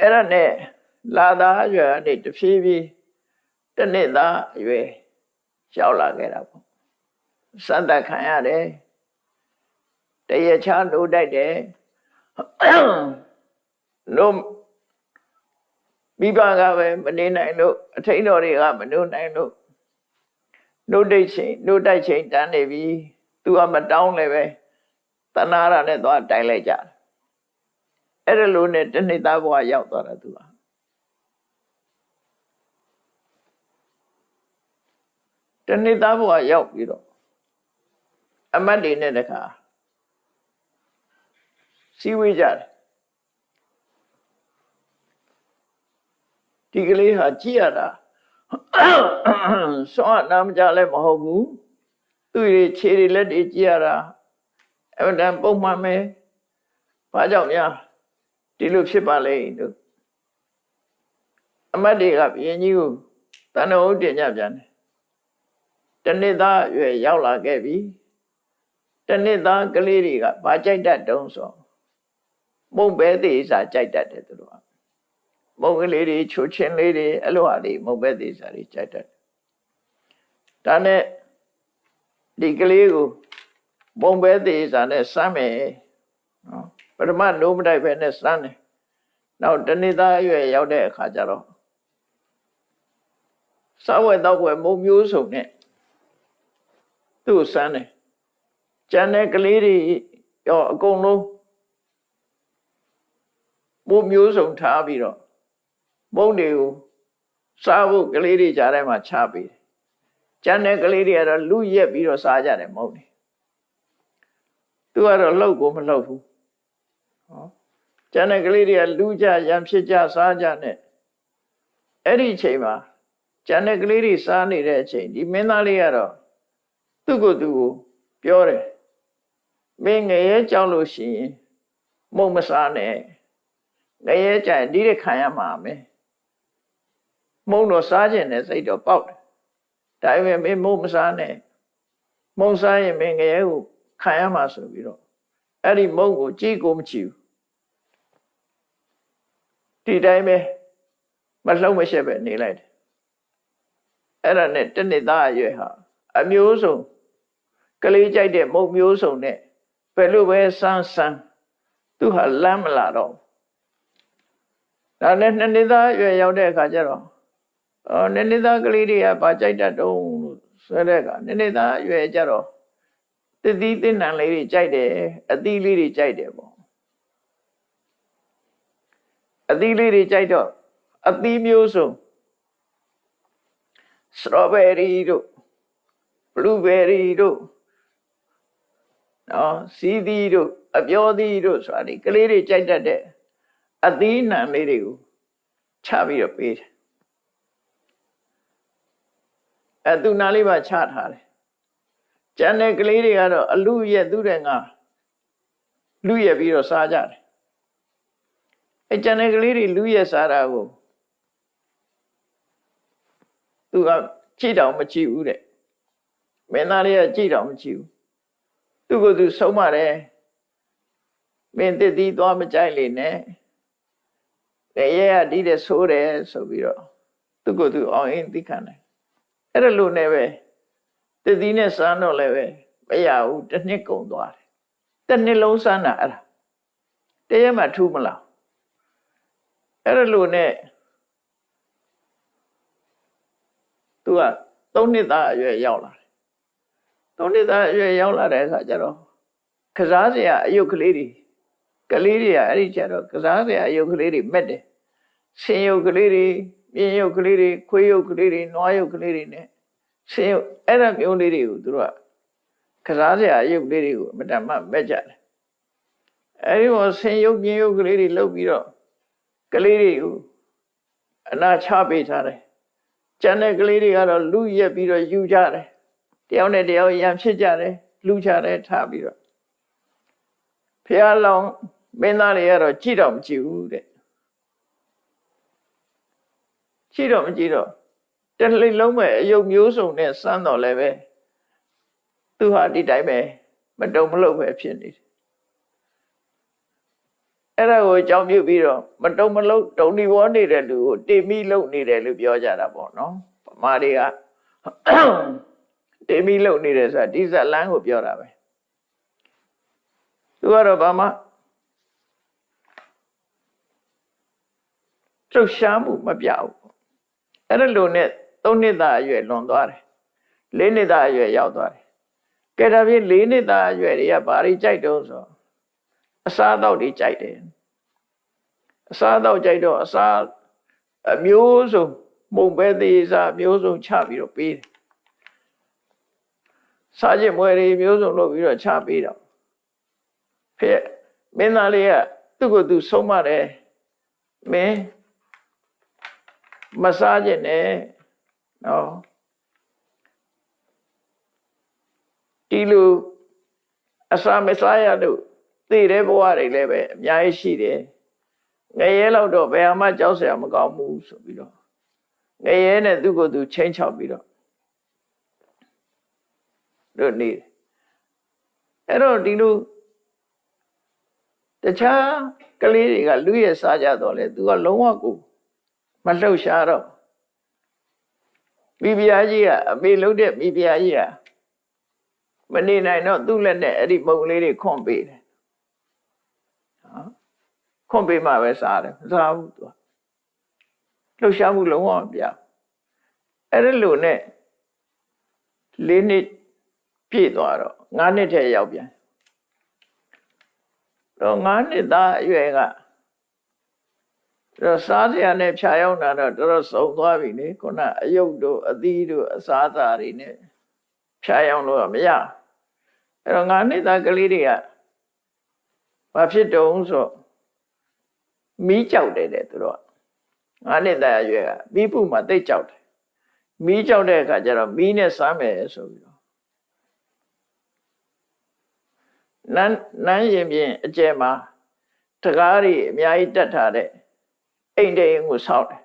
အဲ့ဒါနဲ့လာသားအရွယ်နဲ့တဖြည်းဖြည်းတနှစ်သားအရွယ်ရောက်လာခဲ့တာပေါ့စံသက်ခံရတယ်တရချာနိုးတိုက်တယ်နိုးမိဘကပဲမနေနိုင်လို့အထိန်တော်တွေကမနိုးနိုင်လို့နိုးတိုက်ချိန်တန်းနေပြီသူကမတောင်းလည်းပဲတနာရနဲ့သွားတိုင်လိုက်ကြတယ်အဲ့ဒါလို့နဲ့တနှစ်သားဘဝရောက်သွားတာသူကတနှစ်သားဘဝရောက်ပြီးတော့အမတ်တွေနဲ့တခါစည်းဝေးကြတယ်ဒီကလေးဟာကြည့်ရတာစောနာမကြလည်းမဟုတ်ဘူးသူ့ရဲ့ခြေတွေလက်တွေကြည့်ရတာအဲ့ဒါပုံမှန်ပဲဘာကြောင့်များဒီလိုဖြစ်ပါလဲလို့အမတ်တွေကဘုရင်ကြီးကိုတန်တော်တင်ကြပြန်တယ်တနှစ်သားအရွယ်ရောက်လာခဲ့ပြီတနှစ်သားကလေးတွေကဘာကြိုက်တတ်တုံးဆိုမုံပဲသေးစားကြိုက်တတ်တယ်သူတို့ကမုံကလေးတွေချိုချင်းလေးတွေအဲ့လိုဟာတွေမုံပဲသေးစားတွေကြိုက်တတ်ဒါနဲ့ဒီကလေးကိုမုံပဲသေးစားနဲ့စမ်းမယ်နော်ပထမနိုးမတိုက်ပဲနဲ့စမ်းတယ်နောက်တနေ့သားအရွယ်ရောက်တဲ့အခါကျတော့စားဝဲတော့ဝဲမုံမျိုးစုံနဲ့သူ့စမ်းတယ်ကျန်တဲ့ကလေးတွေရောအကုန်လုံးမုံမျိုးစုံထားပြီးတော့မုံတွေကိုစားဖို့ကလေးတွေကြားထဲမှာချပေးတယ်ကျန်တဲ့ကလေးတွေကတော့လူရက်ပြီးတော့စားကြတယ်မုံတွေသူကတော့လှုပ်ကိုမလှုပ်ဘူးဟောကျန်တဲ့ကလေးတွေကလူကြရံဖြစ်ကြစားကြနဲ့အဲ့ဒီအချိန်မှာကျန်တဲ့ကလေးတွေစားနေတဲ့အချိန်ဒီမင်းသားလေးကတော့သူ့ကိုယ်သူကိုပြောတယ်မင်းငရဲကြောက်လို့ရှိရင်မုံမစားနဲ့ငရဲကြရင်ဒီတဲ့ခံရမှာမယ်မုံတော့စားခြင်းနဲ့စိတ်တော့ပေါက်တယ်ဒါပေမဲ့မင်းမုံမစားနဲ့မုံစားရင်မင်းငရဲကိုခံရမှာဆိုပြီးတော့အဲ့ဒီမုံကိုကြည့်ကိုမကြည့်ဘူးဒီတိုင်းပဲမလှုပ်မရှက်ပဲနေလိုက်တယ်အဲ့ဒါနဲ့တနှစ်သားအရွယ်ဟာအမျိုးစုံကလေးကြိုက်တဲ့မုံမျိုးစုံနဲ့ဘယ်လိုပဲစမ်းသူဟာလမ်းမလာတော့ဒါနဲ့နှစ်သားအရွယ်ရောက်တဲ့အခါကျတော့နှစ်သားကလေးတွေကဘာကြိုက်တတ်တုံးလို့ဆိုတဲ့အခါနှစ်သားအရွယ်ကျတော့တသီးတင်နံလေးတွေကြိုက်တယ်အသီးလေးတွေကြိုက်တယ်ပေါ့အသီးလေးတွေကြိုက်တော့အသီးမျိုးစုံစတော်ဘယ်ရီတို့ဘလူးဘယ်ရီတို့နော်စီးသီးတို့အပြောသီးတို့ဆိုတာဒီကလေးတွေကြိုက်တတ်တဲ့အသီးနှံလေးတွေကိုချပြီးတော့ပေးတယ်သူနာလေးပါချထားတယ်ကျန်တဲ့ကလေးတွေကတော့အလူရဲ့သူတဲ့ငါလူရဲ့ပြီးတော့စားကြတယ်ကျန်တဲ့ကလေးတွေလူရဲ့စားတာကိုသူကကြည့်တော့မကြည့်ဘူးတဲ့မင်းသားလေးကကြည့်တော့မကြည့်ဘူးသူကသူဆုံးမတယ်မင်းတစ်သီးသွားမကြိုက်လေနဲ့ရဲရဒီတဲ့ဆိုးတယ်ဆိုပြီးတော့သူကသူအောင်ရင်သိခံတယ်အဲ့ဒါလို့နဲ့ပဲတစ်သီးနဲ့စမ်းတော့လည်းပဲမရဘူးတစ်နှစ်ကုန်သွားတယ်တစ်နှစ်လုံးစမ်းတာအဲ့ဒါတရက်မှထူးမလားအဲ့ဒါလို့နဲ့သူက3နှစ်သားအရွယ်ရောက်လာတယ်3နှစ်သားအရွယ်ရောက်လာတဲ့အခါကျတော့ကစားစရာအယုတ်ကလေးတွေကလေးတွေကအဲ့ဒီကျတော့ကစားစရာအယုတ်ကလေးတွေမက်တယ်ဆင်းယုတ်ကလေးတွေမြင်းယုတ်ကလေးတွေခွေးယုတ်ကလေးတွေနွားယုတ်ကလေးတွေနဲ့ဆင်းယုတ်အဲ့ဒါမျိုးလေးတွေကိုသူတို့ကစားစရာအယုတ်လေးတွေကိုအမတန်မှမက်ကြတယ်အဲ့ဒီမှာဆင်းယုတ်မြင်းယုတ်ကလေးတွေလှုပ်ပြီးတော့ ကလေးတွေကိုအနာချပေးထားတယ်ကျန်တဲ့ကလေးတွေကတော့လူရက်ပြီးတော့ယူကြတယ်တယောက်နဲ့တယောက်ရံဖြစ်ကြတယ်လူချတယ်ထားပြီးတော့ဖះလောင်မင်းသားတွေကတော့ကြည့်တော့မကြည့်ဘူးတဲ့ကြည့်တော့မကြည့်တော့တလိမ့်လုံးမဲ့အယုတ်မျိုးစုံနဲ့စမ်းတော့လည်းပဲသူဟာဒီတိုင်းပဲမတုံမလုပ်ပဲဖြစ်နေတယ်အဲ့ဒါကိုအကြောင်းပြုပြီးတော့မတုံမလုပ်တုံဒီဘောနေတဲ့လူကိုတေမိလုပ်နေတယ်လို့ပြောကြတာပေါ့နော်ဗမာတွေကတေမိလုပ်နေတယ်ဆိုတာဒီဇလန်းကိုပြောတာပဲသူကတော့ဘာမှလှုပ်ရှားမှုမပြဘူးအဲ့ဒါလိုနဲ့3 နှစ်သားအရွယ်လွန်သွားတယ်4 နှစ်သားအရွယ်ရောက်သွားတယ်ကဲဒါဖြင့်4 နှစ်သားအရွယ်တွေကဘာတွေကြိုက်တော့ဆိုအစားအသောက်တွေကြိုက်တယ်အစားအသောက်ကြိုက်တော့အစားအမျိုးစုံမုံပဲသေးစားမျိုးစုံချပြီးတော့ပေးတယ်စားခြင်းမွေတွေမျိုးစုံလုပ်ပြီးတော့ချပေးတော့ဖေမင်းသားလေးကသူ့ကိုယ်သူဆုံးမတယ်မင်းမစားခြင်းနဲ့နော်ဒီလိုအစာမစားရလို့သိတဲ့ဘဝတွေလည်းပဲအများကြီးရှိတယ်ငရဲလောက်တော့ဘယ်မှကြောက်စရာမကောင်းဘူးဆိုပြီးတော့ငရဲနဲ့သူ့ကိုယ်သူချင်းချောက်ပြီးတော့တို့နေအဲ့တော့ဒီလိုတခြားကလေးတွေကလူရဲ့စားကြတော့လေသူကလုံးဝကိုမလှုပ်ရှားတော့မိဖုရားကြီးကအမေလုံးတဲ့မိဖုရားကြီးကမနေနိုင်တော့သူ့လက်နဲ့အဲ့ဒီမုံလေးတွေခွန့်ပေးတယ်ခွန့်ပေးမှပဲစားတယ်မစားဘူးသူလှုပ်ရှားမှုလုံးဝမပြအဲ့ဒီလိုနဲ့4 နှစ်ပြည့်သွားတော့9 နှစ်ထဲရောက်ပြန်တော့9 နှစ်သားအရွယ်ကတော့စားစရာနဲ့ဖြာရောက်တာတော့တော်တော်စုံသွားပြီလေခုနအယုတ်တို့အသီးတို့အစားအစာတွေနဲ့ဖြာရောက်လို့မရအဲ့တော့9 နှစ်သားကလေးတွေကဘာဖြစ်တုံးဆိုမီးကြောက်တယ်တဲ့သူတို့က9 နှစ်သားအရွယ်ကမီးပူမှာတိတ်ကြောက်တယ်မီးကြောက်တဲ့အခါကျတော့မီးနဲ့စားမယ်ဆိုပြီးတော့နန်းရင်ပြင်အကျယ်မှာတကားတွေအများကြီးတက်ထားတဲ့အိမ်တိမ်ကိုဆောက်တယ်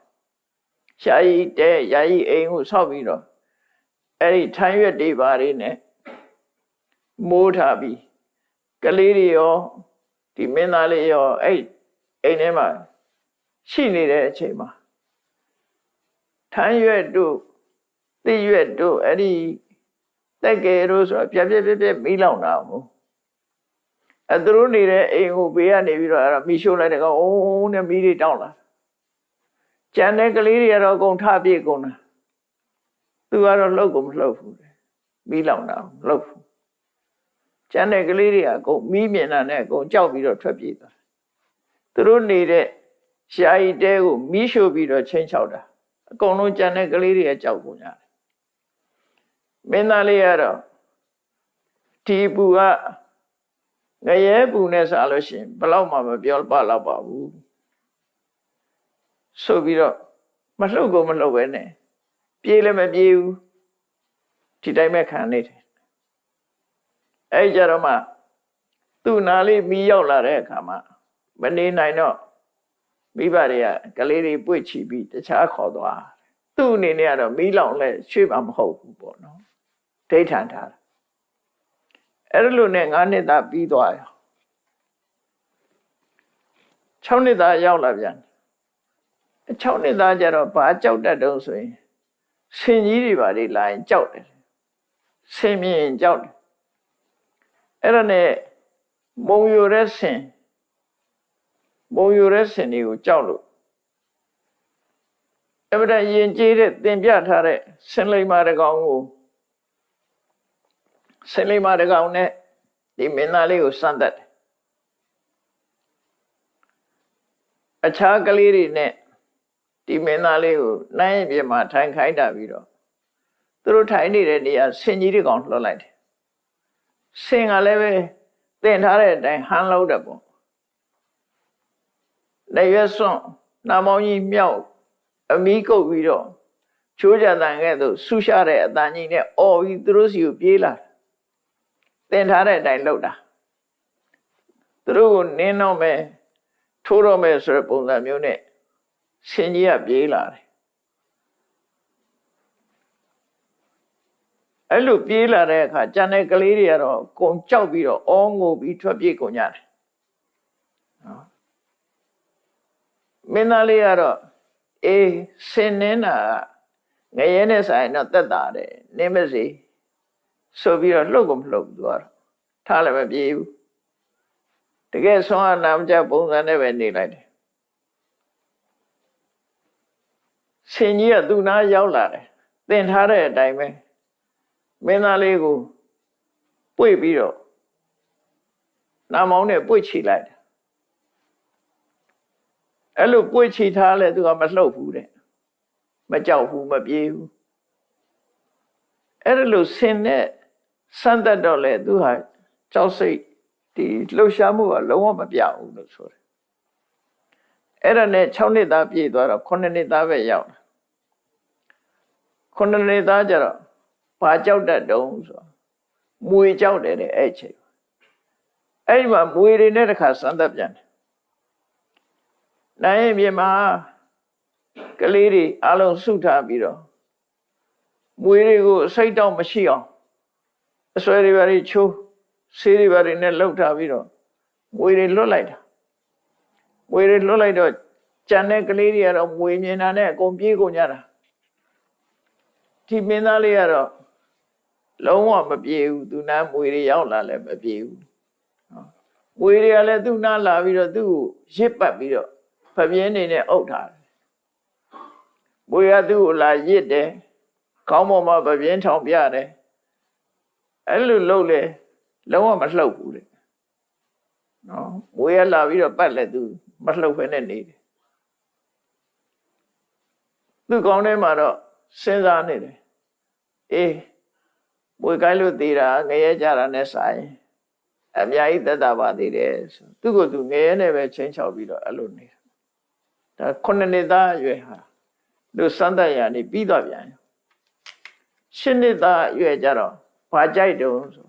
ရှားကြီးတဲယာယီအိမ်ကိုဆောက်ပြီးတော့အဲ့ဒီထမ်းရွက်တွေပါတွေနဲ့မိုးထားပြီးကလေးတွေရောဒီမင်းသားလေးရောအဲ့အိမ်ထဲမှာရှိနေတဲ့အချိန်မှာထမ်းရွက်တို့သိရွက်တို့အဲ့ဒီတက်ကယ်တို့ဆိုတော့ပြပြမီးလောင်တာမို့အဲ့သူတို့နေတဲ့အိမ်ကိုဘေးကနေပြီးတော့အဲ့မီးရှို့လိုက်တဲ့ကောင်အိုးနဲ့မီးတွေတောက်လာကျန်တဲ့ကလေးတွေကတော့အကုန်ထပြေးကုန်တာသူကတော့လှုပ်ကုန်မလှုပ်ဘူးမီးလောင်တာမလှုပ်ဘူးကျန်တဲ့ကလေးတွေကအကုန်မီးမြင်တာနဲ့အကုန်ကြောက်ပြီးတော့ထွက်ပြေးသွားသူတို့နေတဲ့ရှားရီတဲကိုမီးရှို့ပြီးတော့ချင်းချောက်တာအကုန်လုံးကျန်တဲ့ကလေးတွေကကြောက်ကုန်ကြတယ်မင်းသားလေးကတော့ဒီပူကငရဲပူနဲ့စားလို့ရှိရင်ဘယ်တော့မှမပြောပါတော့ပါဘူးဆိုပြီးတော့မလှုပ်ကုန်မလှုပ်ပဲနဲ့ပြေးလည်းမပြေးဘူးဒီတိုင်းပဲခံနေတယ်အဲ့ကြတော့မှသူ့နာလေးမီးရောက်လာတဲ့အခါမှာမနေနိုင်တော့မိဘတွေကကလေးတွေပွေ့ချီပြီးတခြားခေါ်သွားသူ့အနေနဲ့ကတော့မီးလောင်လဲရွှေ့မှာမဟုတ်ဘူးပေါ့နော်ဒိဋ္ဌံထားတာအဲ့လိုနဲ့9 နှစ်သားပြီးသွားရော6 နှစ်သားရောက်လာပြန်6 နှစ်သားကျတော့ဘာကြောက်တတ်တုံးဆိုရင်ဆင်ကြီးတွေပါလေလာရင်ကြောက်တယ်ဆင်မြင်ကြောက်တယ်အဲ့ဒါနဲ့မုံယူတဲ့ဆင်တွေကိုကြောက်လို့အဲ့ဒါရင်ကျေးတဲ့တင်ပြထားတဲ့ဆင်လိမ္မာတကောင်ကိုဆင်လိမ္မာတကောင်နဲ့ဒီမင်းသားလေးကိုစမ်းတတ်တယ်အခြားကလေးတွေနဲ့ဒီမင်းသားလေးကိုနိုင်ပြမှာထိုင်ခိုင်းတာပြီးတော့သူတို့ထိုင်နေတဲ့နေရာဆင်ကြီးတွေကောင်လှော်လိုက်တယ်ဆင်ကလည်းပဲတင်ထားတဲ့အတိုင်းဟန်လို့တယ်ပေါ့လက်ရွက်စွန့် နာမောင်းကြီးမြောက်အမီးကုတ်ပြီးတော့ချိုးကြတန်ခဲ့သူဆူရှာတဲ့အတန်ကြီးနဲ့အော်ပြီးသူတို့စီကိုပြေးလာတင်ထားတဲ့အတိုင်းလှုပ်တာသူတို့ကိုနင်းတော့မယ်ထိုးတော့မယ်ဆိုတဲ့ပုံစံမျိုးနဲ့ရှင်ကြီးကပြေးလာတယ်အဲ့လိုပြေးလာတဲ့အခါကျန်တဲ့ကလေးတွေကတော့ကုံကြောက်ပြီးတော့အောငိုပြီးထွက်ပြေးကုန်ကြတယ်နော်မင်းသားလေးကတော့အေးဆင်းနေတာငရဲနဲ့ဆိုင်တော့တက်တာတယ်နင်းမစီဆိုပြီးတော့လှုပ်ကုန်မလှုပ်သူကတော့ထားလည်းမပြေးဘူးတကယ်ဆွမ်းအနာမကျပုံစံနဲ့ပဲနေလိုက်တယ်ဆင်ကြီးကသူ့နားရောက်လာတယ်သင်ထားတဲ့အတိုင်းပဲမင်းသားလေးကိုပွေ့ပြီးတော့နာမောင်းနဲ့ပွေ့ချီလိုက်တယ်အဲ့လိုပွေ့ချီထားလဲသူကမလှုပ်ဘူးတဲ့မကြောက်ဘူးမပြေးဘူးအဲ့လိုဆင်နဲ့စမ်းတတ်တော့လေသူဟာကြောက်စိတ်ဒီလှုပ်ရှားမှုကလုံးဝမပြဘူးလို့ဆိုတယ်အဲ့ဒါနဲ့6နှစ်သားပြည့်သွားတော့9နှစ်သားပဲရောက်တာ9နှစ်သားကျတော့ဘာကြောက်တတ်တုံးဆိုမွေကြောက်တယ်တဲ့အဲ့ချိန်အဲ့ဒီမှာမွေတွေနဲ့တခါစမ်းတတ်ပြန်တယ်နိုင်ရင်ပြင်မှာကလေးတွေအလုံးစုထားပြီးတော့မွေတွေကိုစိတ်တော့မရှိအောင်အဆွဲတွေပါတွေချိုးဆေးတွေပါတွေနဲ့လှုပ်ထားပြီးတော့မွေတွေလွတ်လိုက်တာမွေတွေလွတ်လိုက်တော့ကြံတဲ့ကလေးတွေကတော့မွေမြင်တာနဲ့အကုန်ပြေးကုန်ကြတာဒီမင်းသားလေးကတော့လုံးဝမပြေဘူးသူနာမွေတွေရောက်လာလည်းမပြေဘူးမွေတွေကလည်းသူ့နာလာပြီးတော့သူ့ကိုရစ်ပတ်ပြီးတော့ဖပြင်းနေနဲ့အုပ်ထားတယ်မွေကသူ့ကိုလာရစ်တယ်ခေါင်းပေါ်မှာဖပြင်းထောင်ပြတယ်အဲ့လိုလုပ်လေလုံးဝမလှုပ်ဘူးတဲ့နော်မွေကလာပြီးတော့ပတ်လဲသူမလှုပ်ဘဲနဲ့နေတယ်သူ့ကောင်းထဲမှာတော့စဉ်းစားနေတယ်အေးမွေကိုင်းလို့သေးတာငရဲကြတာနဲ့ဆိုင်အများကြီးသက်သာပါသေးတယ်ဆိုသူ့ကိုသူငရဲနဲ့ပဲချင်းချောက်ပြီးတော့အဲ့လိုနေတာဒါ9နှစ်သားအရွယ်ဟာလူစမ်းတတ်ရနေပြီးတော့ပြန်10နှစ်သားအရွယ်ကြတော့ဘာကြိုက်တုံးဆို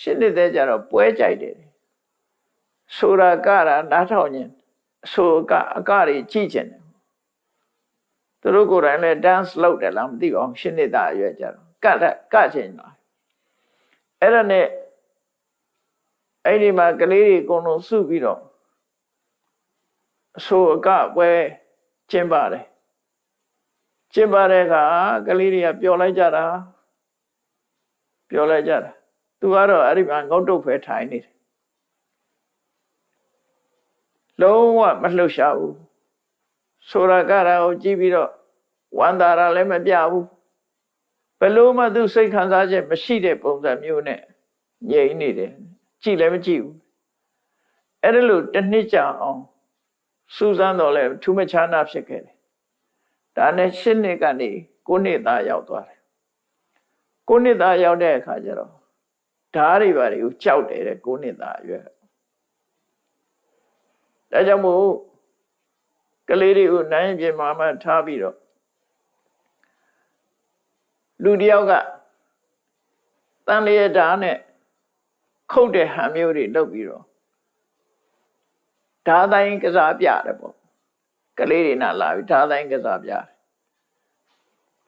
10နှစ်သားကြတော့ပွဲကြိုက်တယ်ဆိုတာကတာနားထောင်ခြင်းအဆိုကအကတွေကြည့်ခြင်းတယ်သူတို့ကိုယ်တိုင်လည်း dance လုပ်တယ်လားမသိပါဘူး10နှစ်သားအရွယ်ကြတော့ကခြင်းလားအဲ့ဒါနဲ့အဲ့ဒီမှာကလေးတွေအကုန်လုံးစုပြီးတော့အဆိုအကပွဲကျင်းပါတယ်ကျင်းပါတဲ့အခါကလေးတွေကပျော်လိုက်ကြတာသူကတော့အဲ့ဒီမှာငုတ်တုတ်ဖဲထိုင်နေတယ်လုံးဝမလှုပ်ရှားဘူးဆိုတာကတာကိုကြည့်ပြီးတော့ဝမ်းသာတာလည်းမပြဘူးဘယ်လို့မှသူစိတ်ခံစားချက်မရှိတဲ့ပုံစံမျိုးနဲ့ငြိမ်နေတယ်ကြည့်လည်းမကြည့်ဘူးအဲ့ဒါလို့တစ်နှစ်ကြာအောင်စူးစမ်းတော့လဲထူးမခြားနာဖြစ်ခဲ့တယ်ဒါနဲ့10နှစ်ကနေ9နှစ်သားရောက်သွားတယ်9နှစ်သားရောက်တဲ့အခါကျတော့ဓာတ်တွေပါတွေကိုကြောက်တယ်တဲ့9နှစ်သားအရွယ်ဒါကြောင့်မို့ကလေးတွေကိုနိုင်ပြင်မှာမှထားပြီးတော့လူတယောက်ကတန်လျက်ဓာတ်နဲ့ခုတ်တဲ့ဟန်မျိုးတွေလုပ်ပြီးတော့ဓာတ်တိုင်းကစားပြတယ်ပေါ့ကလေးတွေနာလာပြီးဓာတ်တိုင်းကစားပြတယ်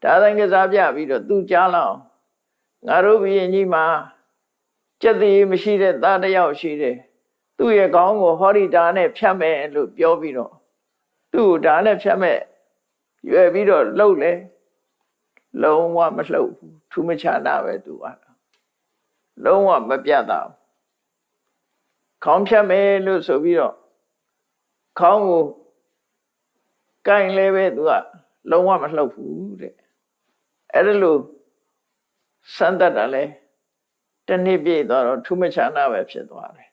ဓာတ်တိုင်းကစားပြပြီးတော့သူကြားလောက်ငါတို့ဘုရင်ကြီးမှာကြက်သေးမရှိတဲ့သားတစ်ယောက်ရှိတယ်သူ့ရဲ့ခေါင်းကိုဟောဒီဓာတ်နဲ့ဖြတ်မယ်လို့ပြောပြီးတော့သူ့ကိုဓာတ်နဲ့ဖြတ်မဲ့ရွယ်ပြီးတော့လှုပ်လေလုံးဝမလှုပ်ဘူးထူးမခြားတာပဲသူကလုံးဝမပြတ်တာခေါင်းဖြတ်မယ်လို့ဆိုပြီးတော့ခေါင်းကိုကိုင်လဲပဲသူကလုံးဝမလှုပ်ဘူးတဲ့အဲ့ဒါလို့စမ်းတတ်တာလဲတစ်နှစ်ပြည့်သွားတော့ထူးမခြားနာပဲဖြစ်သွားတယ်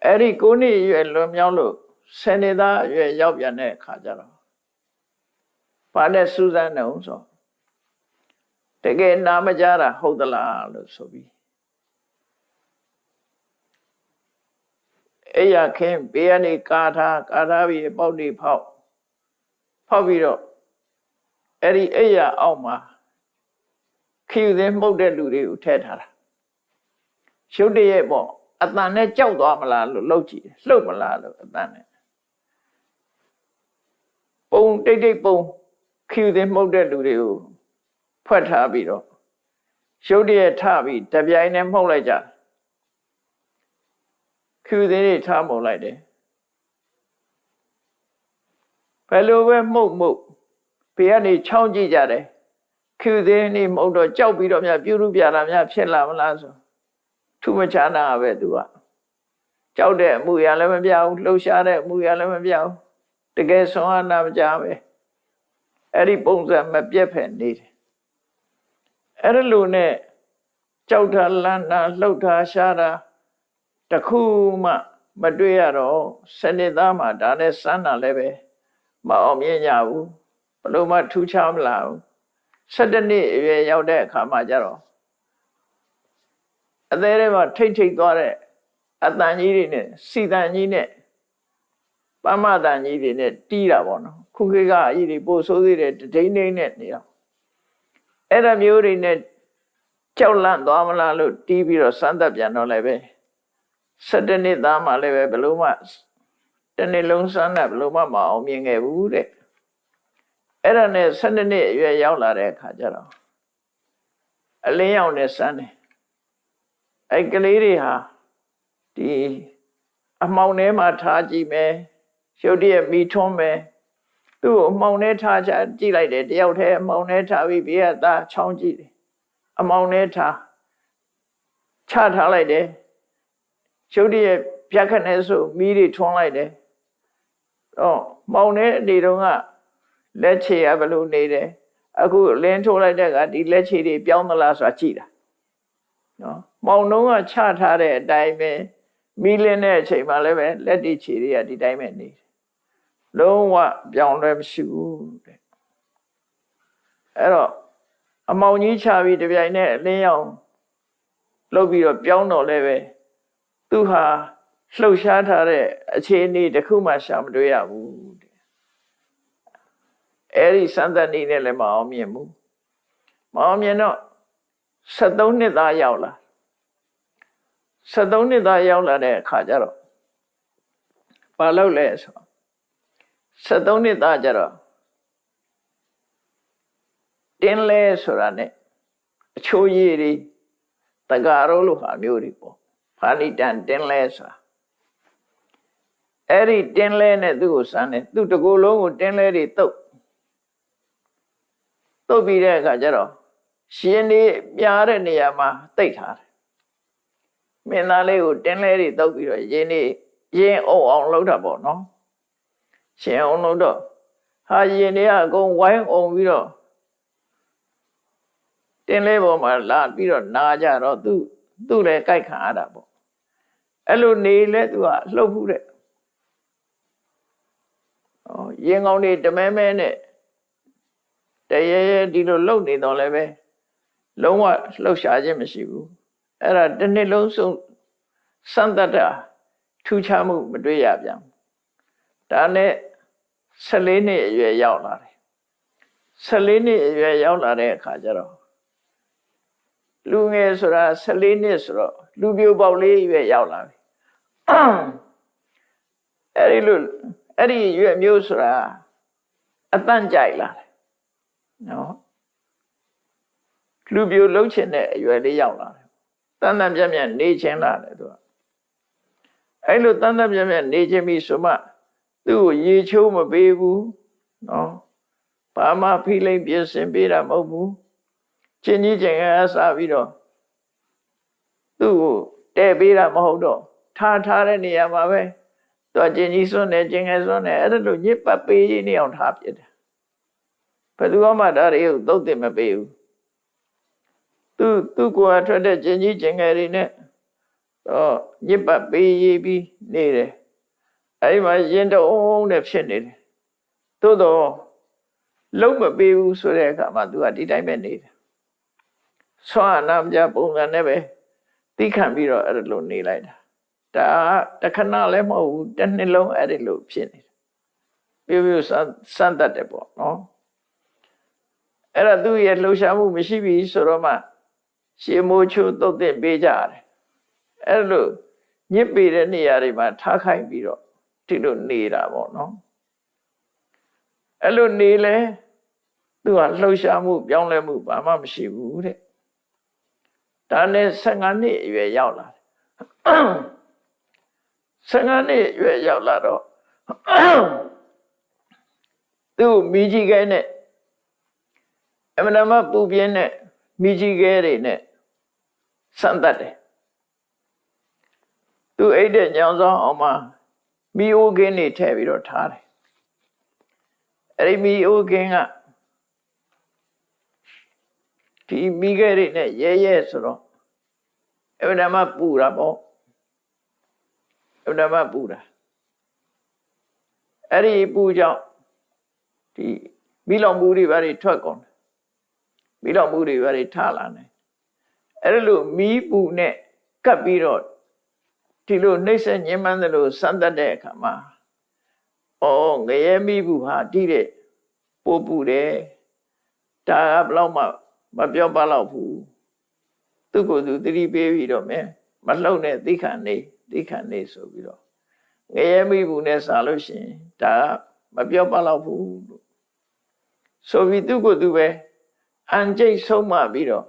အဲ့ဒီ9နှစ်အရွယ်လွန်မြောက်လို့10နှစ်သားအရွယ်ရောက်ပြန်တဲ့အခါကျတော့ဘာနဲ့စူးစမ်းနေအောင်ဆိုတကယ်နာမကြတာဟုတ်သလားလို့ဆိုပြီး အိယာခင်းဘေးကနေကာထားပြီးပေါက်တွေဖောက်ပြီးတော့အဲ့ဒီအိယာအောက်မှာခီးသင်းမှုတ်တဲ့လူတွေကိုထည့်ထားတာရုတ်တရက်ပေါ့အတန်နဲ့ကြောက်သွားမလားလို့လှုပ်ကြည့်လှုပ်မလားလို့အတန်နဲ့ပုံတိတ်ပုံခီးသင်းမှုတ်တဲ့လူတွေကိုဖွက်ထားပြီးတော့ရုတ်တရက်ထပြီးတပြိုင်နဲ့မှုတ်လိုက်ကြခီးသင်းတွေထားမှုတ်လိုက်တယ်ဘယ်လိုပဲမှုတ်ဘေးကနေချောင်းကြည့်ကြတယ်ခီးသင်းနေမှုတ်တော့ကြောက်ပြီးတော့များပြုလုပ်ပြတာများဖြစ်လာမလားဆိုထူးမချာနာပဲသူကကြောက်တဲ့အမှုရလည်းမပြဘူးလှုပ်ရှားတဲ့အမှုရလည်းမပြဘူးတကယ်ဆွမ်းအားနာမကြပဲအဲ့ဒီပုံစံမပြတ်ဖက်နေတယ်အဲ့ဒီလိုနဲ့ကြောက်တာလန့်တာလှုပ်တာရှားတာတခုမှမတွေ့ရတော့စနစ်သားမှာဒါနဲ့စမ်းတာလည်းပဲမအောင်မြင်ကြဘူးဘလို့မှထူးခြားမလာဘူး17နှစ်အရွယ်ရောက်တဲ့အခါမှာကျတော့အသေးလေးမှာထိတ်သွားတဲ့အတန်ကြီးတွေနဲ့စီတန်ကြီးနဲ့ပမတန်ကြီးတွေနဲ့တီးတာပေါ့နော်ခုခေတ်ကအကြီးတွေပို့ဆိုးသေးတယ်ဒိန်းနဲ့နေတော့အဲ့ဒါမျိုးတွေနဲ့ကြောက်လန့်သွားမလားလို့တီးပြီးတော့စမ်းသပ်ပြန်တော့လည်းပဲ17နှစ်သားမှလည်းပဲဘလို့မှတစ်နှစ်လုံးစမ်းတာဘလို့မှမအောင်မြင်ခဲ့ဘူးတဲ့အဲ့ဒါနဲ့12နှစ်အရွယ်ရောက်လာတဲ့အခါကျတော့အလင်းရောင်နဲ့စမ်းတယ်အဲ့ကလေးတွေဟာဒီအမှောင်ထဲမှာထားကြည့်မယ်ရုတ်တရက်မိထွန်းမယ်သူ့ကိုအမှောင်ထဲထားကြည့်လိုက်တယ်တယောက်တည်းအမှောင်ထဲထားပြီးဘေးကသားချောင်းကြည့်တယ်အမှောင်ထဲထားချထားလိုက်တယ်ရုတ်တရက်ပြက်ခနဲ့ဆိုမီးတွေထွန်းလိုက်တယ်မှောင်ထဲနေတော့ကလက်ချေကဘလို့နေတယ်အခုလင်းထိုးလိုက်တဲ့ကဒီလက်ချေတွေပြောင်းသလားဆိုတာကြည့်တာနော်မောင်နှုံးကချထားတဲ့အတိုင်းပဲမီးလင်းတဲ့အချိန်မှလည်းပဲလက်တွေခြေတွေကဒီတိုင်းပဲနေတယ်လုံးဝပြောင်းလဲမရှိဘူးတဲ့အဲ့တော့အမောင်ကြီးချပြီးတပြိုင်နဲ့အလင်းရောင်လှုပ်ပြီးတော့ပြောင်းတော့လည်းပဲသူဟာလှုပ်ရှားထားတဲ့အခြေအနေတစ်ခုမှရှာမတွေ့ရဘူးတဲ့အဲ့ဒီစမ်းသပ်နေနဲ့လည်းမအောင်မြင်ဘူးမအောင်မြင်တော့73နှစ်သားရောက်လာ73နှစ်သားရောက်လာတဲ့အခါကျတော့ဘာလုပ်လဲဆို73နှစ်သားကျတော့တင်းလဲဆိုတာ ਨੇ အချိုးရည်တွေတကားရောလို့ဟာမျိုးတွေပေါ့ဖာဏိတန်တင်းလဲဆိုတာအဲ့ဒီတင်းလဲနဲ့သူ့ကိုစမ်းတယ်သူ့တကူလုံးကိုတင်းလဲတွေတုတ်ပြီးတဲ့အခါကျတော့ရှင်နေပြားတဲ့နေရာမှာတိတ်ထားတယ်မင်းသားလေးကိုတင်းလဲတွေတုတ်ပြီးတော့ရင်အုံအောင်လုပ်တာပေါ့နော်ရှင်အောင်လို့တော့ဟာရင်တွေကအကုန်ဝိုင်းအောင်ပြီးတော့တင်းလဲပေါ်မှာလာပြီးတော့နာကြတော့သူ့လည်းကြိုက်ခံရတာပေါ့အဲ့လိုနေလဲသူကလှုပ်ဖူးတဲ့ရင်ကောင်းတွေတမဲနဲ့တရေဒီလိုလှုပ်နေတော့လည်းပဲလုံးဝလှုပ်ရှားခြင်းမရှိဘူးအဲ့ဒါတစ်နှစ်လုံးစုံစမ်းသပ်တာထူးခြားမှုမတွေ့ရပြန်ဒါနဲ့14နှစ်အရွယ်ရောက်လာတယ်14နှစ်အရွယ်ရောက်လာတဲ့အခါကျတော့လူငယ်ဆိုတာ14နှစ်ဆိုတော့လူပြိုပေါက်လေးရွယ်ရောက်လာပြီအဲ့ဒီရွယ်မျိုးဆိုတာအတန့်ကြိုက်လာတယ်နော်လူပြိုလှုပ်ချင်တဲ့အရွယ်လေးရောက်လာတယ်တန်တန်ပြတ်ပြတ်နေချင်းလာတယ်သူကအဲ့လိုတန်တန်ပြတ်ပြတ်နေချင်းပြီဆိုမှသူ့ကိုရေချိုးမပေးဘူးနော်ဘာမှဖိလိမ့်ပြင်ဆင်ပေးတာမဟုတ်ဘူးချင်းကြီးချင်းကစားပြီးတော့သူ့ကိုတဲ့ပေးတာမဟုတ်တော့ထားတဲ့နေရာမှာပဲသူကချင်းကြီးစွန်းနေချင်းငယ်စွန်းနေအဲ့လိုညစ်ပတ်ပေးနေအောင်ထားပြတယ်ဘယ်သူမှဒါတွေကိုသုတ်တင်မပေးဘူးသူ့ကိုယ်ထွက်တဲ့ချင်းကြီးချင်းငယ်တွေနဲ့ညစ်ပတ်ပေးပြီးနေတယ်အဲ့ဒီမှာရင်တုံးနဲ့ဖြစ်နေတယ်သို့တော့လုံးမပေးဘူးဆိုတဲ့အခါမှာသူကဒီတိုင်းပဲနေတယ်ဆွမ်းနာမကြပုံစံနဲ့ပဲသိခံပြီးတော့အဲ့လိုနေလိုက်တာ ဒါတခဏလည်းမဟုတ်ဘူးတစ်နှစ်လုံးအဲ့ဒီလိုဖြစ်နေတယ်ပြပြစမ်းတတ်တယ်ပေါ့နော်အဲ့ဒါသူ့ရဲ့လှုပ်ရှားမှုမရှိပြီဆိုတော့မှရှေးမိုးချိုးတုတ်တင်ပေးကြရတယ်အဲ့လိုညစ်ပေတဲ့နေရာတွေမှာထားခိုင်းပြီးတော့ဒီလိုနေတာပေါ့နော်အဲ့လိုနေလဲသူကလှုပ်ရှားမှုပြောင်းလဲမှုဘာမှမရှိဘူးတဲ့ဒါနဲ့15နှစ်အရွယ်ရောက်လာတယ်15နှစ်အရွယ်ရောက်လာတော့သူမိကြီးကဲနဲ့အမှန်တမ်းပူပြင်းတဲ့မိကြီးကဲတွေနဲ့စမ်းတတ်တယ်သူအိတ်တဲ့ညောင်ဆောင်အောင်မှာမီအိုကင်းတွေထည့်ပြီးတော့ထားတယ်အဲ့ဒီမီအိုကင်းကဒီမိခဲတွေနဲ့ရဲဆိုတော့အမှန်တမ်းပူတာပေါ့အမှန်တမ်းပူတာအဲ့ဒီပူကြောင့်ဒီမိလောင်မှုတွေဘာတွေထွက်ကုန်တယ်မိလောင်မှုတွေဘာတွေထလာတယ်အဲ့လိုမီးပူနဲ့ကပ်ပြီးတော့ဒီလိုနှိမ့်ဆက်ညှဉ်းပန်းသလိုစမ်းတတ်တဲ့အခါမှာငရဲမိဘူးဟာတိတဲ့ပိုးပူတယ်ဒါကဘလောက်မှမပြောပါတော့ဘူးသူ့ကိုယ်သူသတိပေးပြီးတော့မယ်မလှုပ်နဲ့သိခံနေဆိုပြီးတော့ငရဲမိဘူးနဲ့စားလို့ရှိရင်ဒါကမပြောပါတော့ဘူးလို့ဆိုပြီးသူ့ကိုယ်သူပဲအန်ကျိတ်ဆုံးမပြီးတော့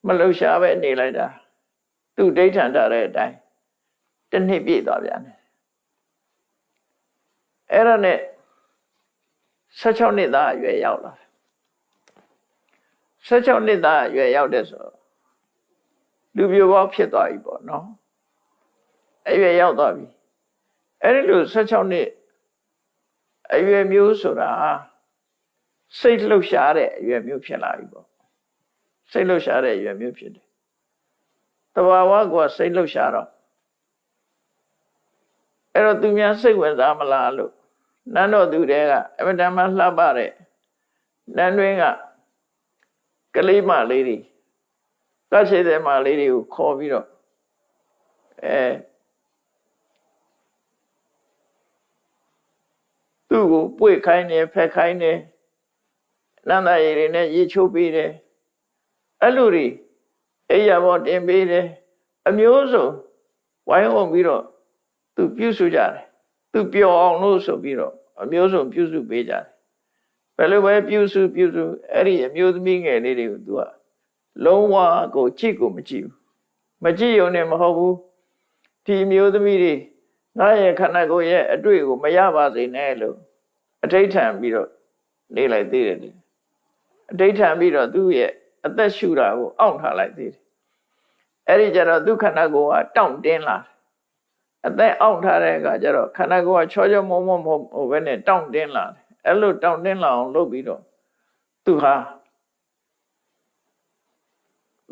မလှုပ်ရှားပဲနေလိုက်တာသူဒိဋ္ဌံထားတဲ့အတိုင်းတစ်နှစ်ပြည့်သွားပြန်တယ်အဲ့ဒါနဲ့16နှစ်သားအရွယ်ရောက်လာတယ်16နှစ်သားအရွယ်ရောက်တဲ့ဆိုလူပြိုပေါက်ဖြစ်သွားပြီပေါ့နော်အရွယ်ရောက်သွားပြီအဲ့ဒီလို16နှစ်အရွယ်မျိုးဆိုတာစိတ်လှုပ်ရှားတဲ့အရွယ်မျိုးဖြစ်လာပြီပေါ့စိတ်လှုပ်ရှားတဲ့အရွယ်မျိုးဖြစ်တယ်တဘာဝကစိတ်လှုပ်ရှားတော့အဲ့တော့သူများစိတ်ဝင်စားမလားလို့နန်းတော်သူတွေကအမတန်မှလှပတဲ့နန်းတွင်းကကလေးမလေးတွေတတ်ရှိတဲ့မလေးတွေကိုခေါ်ပြီးတော့သူ့ကိုပွေခိုင်းတယ်ဖက်ခိုင်းတယ်နန္ဒရည်တွေနဲ့ရေချိုးပေးတယ်အဲ့လိုတွေအိယာဘောတင်ပေးတယ်အမျိုးစုံဝိုင်းဝန်းပြီးတော့သူပြုစုကြတယ်သူပျော်အောင်လို့ဆိုပြီးတော့အမျိုးစုံပြုစုပေးကြတယ်ဘယ်လိုပဲပြုစုအဲ့ဒီအမျိုးသမီးငယ်လေးတွေကိုသူကလုံးဝကိုကြည့်ကိုမကြည့်ဘူးမကြည့်ရုံနဲ့မဟုတ်ဘူးဒီအမျိုးသမီးတွေငါရဲ့ခန္ဓာကိုယ်ရဲ့အတွေ့ကိုမရပါစေနဲ့လို့အဋိဌံပြီးတော့နေလိုက်သေးတယ်အဋိဌံပြီးတော့သူ့ရဲ့အသက်ရှူတာကိုအောင့်ထားလိုက်သေးတယ်အဲ့ဒီကျတော့သူခန္ဓာကိုယ်ကတောင့်တင်းလာအသက်အောင့်ထားတဲ့အခါကျတော့ခန္ဓာကိုယ်ကချောချောမောမောမဟုတ်ဘဲနဲ့တောင့်တင်းလာတယ်အဲ့လိုတောင့်တင်းလာအောင်လုပ်ပြီးတော့သူဟာ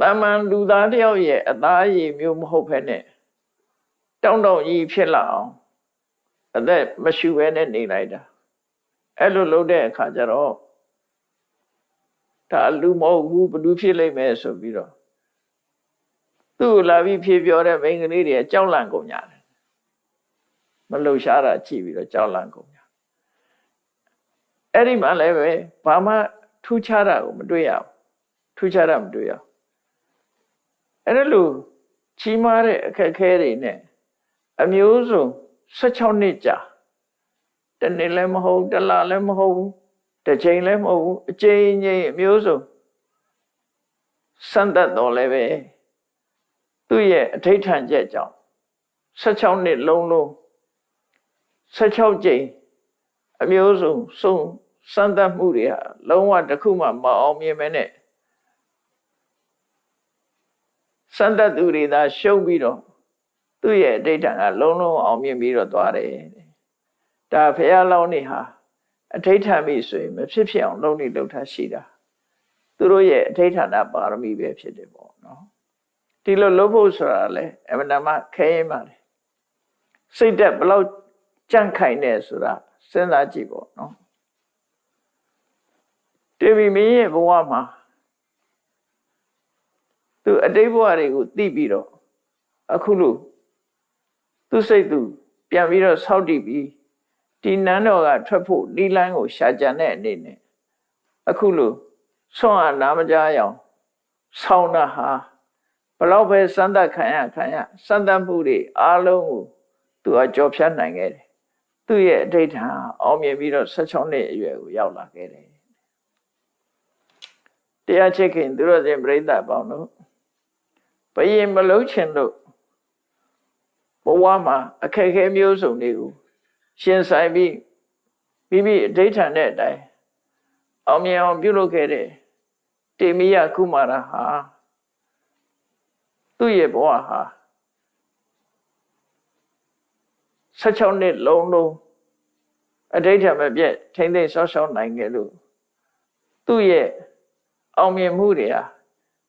တမန်လူသားတယောက်ရဲ့အသားရည်မျိုးမဟုတ်ဘဲနဲ့တောင့်ကြီးဖြစ်လာအောင်အသက်မရှူဘဲနဲ့နေလိုက်တာအဲ့လိုလုပ်တဲ့အခါကျတော့ဒါလူမဟုတ်ဘူးဘလူဖြစ်လိမ့်မယ်ဆိုပြီးတော့သူ့လာပြီးဖြေပြောတဲ့မိန်းကလေးတွေကြောက်လန့်ကုန်ကြတယ်မလှုပ်ရှားတာကြည့်ပြီးတော့ကြောက်လန့်ကုန်ကြအဲ့ဒီမှာလည်းပဲဘာမှထူးခြားတာကိုမတွေ့ရဘူးထူးခြားတာမတွေ့ရဘူးအဲ့ဒါလို့ကြီးမားတဲ့အခက်အခဲတွေနဲ့အမျိုးစုံ16နှစ်ကြာတစ်နှစ်လည်းမဟုတ်တစ်လလည်းမဟုတ်ဘူးတစ်ချိန်လည်းမဟုတ်ဘူးအချိန်ချင်းအမျိုးစုံစံတတ်တော်လည်းပဲသူ့ရဲ့အဋိဌံချက်ကြောင့်16နှစ်လုံး16ကြိမ်အမျိုးစုံစံတတ်မှုတွေဟာလုံးဝတစ်ခုမှမအောင်မြင်မဲနဲ့စံတတ်သူတွေသာရှုံးပြီးတော့သူ့ရဲ့အဋိဌံကလုံးအောင်မြင်ပြီးတော့သွားတယ်ဒါဘုရားလောင်းနေဟာအဋိဌံပြီဆိုရင်မဖြစ်အောင်လုံးနေလုပ်ထားရှိတာသူတို့ရဲ့အဋိဌာဏပါရမီပဲဖြစ်တယ်ပေါ့နော်ဒီလိုလုပ်ဖို့ဆိုတာလဲအမှန်တမ်းခဲရင်ပါတယ်စိတ်သက်ဘလောက်ကြန့်ခိုင်နေဆိုတာစဉ်းစားကြည့်ပေါ့နော်တေဗီမင်းရဲ့ဘဝမှာသူအတိတ်ဘဝတွေကိုသိပြီးတော့အခုလို့ သူစိတ်သူပြန်ပြီးတော့ဆောက်တည်ပြီးဒီနန်းတော်ကထွက်ဖို့နီလန်းကိုရှာကြံတဲ့အနေနဲ့အခုလိုဆွမ်းအားနာမကြအောင်ဆောင်းတာဟာဘလောက်ပဲစမ်းသပ်ခံရစမ်းသပ်မှုတွေအားလုံးကိုသူကကြော်ဖြတ်နိုင်ခဲ့တယ်သူ့ရဲ့အဋ္ဌိဋ္ဌာန်အောင်မြင်ပြီးတော့16နှစ်အရွယ်ကိုရောက်လာခဲ့တယ်တရားချစ်ခင်သူတော်စင်ပြိဿပေါင်းတို့ဘယင်မလုံးချင်လို့ဘဝမှာအခက်အခဲမျိုးစုံတွေကိုရှင်ဆိုင်ပြီးမိမိအဋ္ဌိဋ္ဌာန်နဲ့အတိုင်းအောင်မြင်အောင်ပြုလုပ်ခဲ့တဲ့တေမိယကုမာရဟာသူ့ရဲ့ဘဝဟာ16နှစ်လုံးအဋ္ဌိဋ္ဌာန်မပြတ်ထိမ့်သိမ့်ဆောက်ရှောက်နိုင်ခဲ့လို့သူ့ရဲ့အောင်မြင်မှုတွေဟာ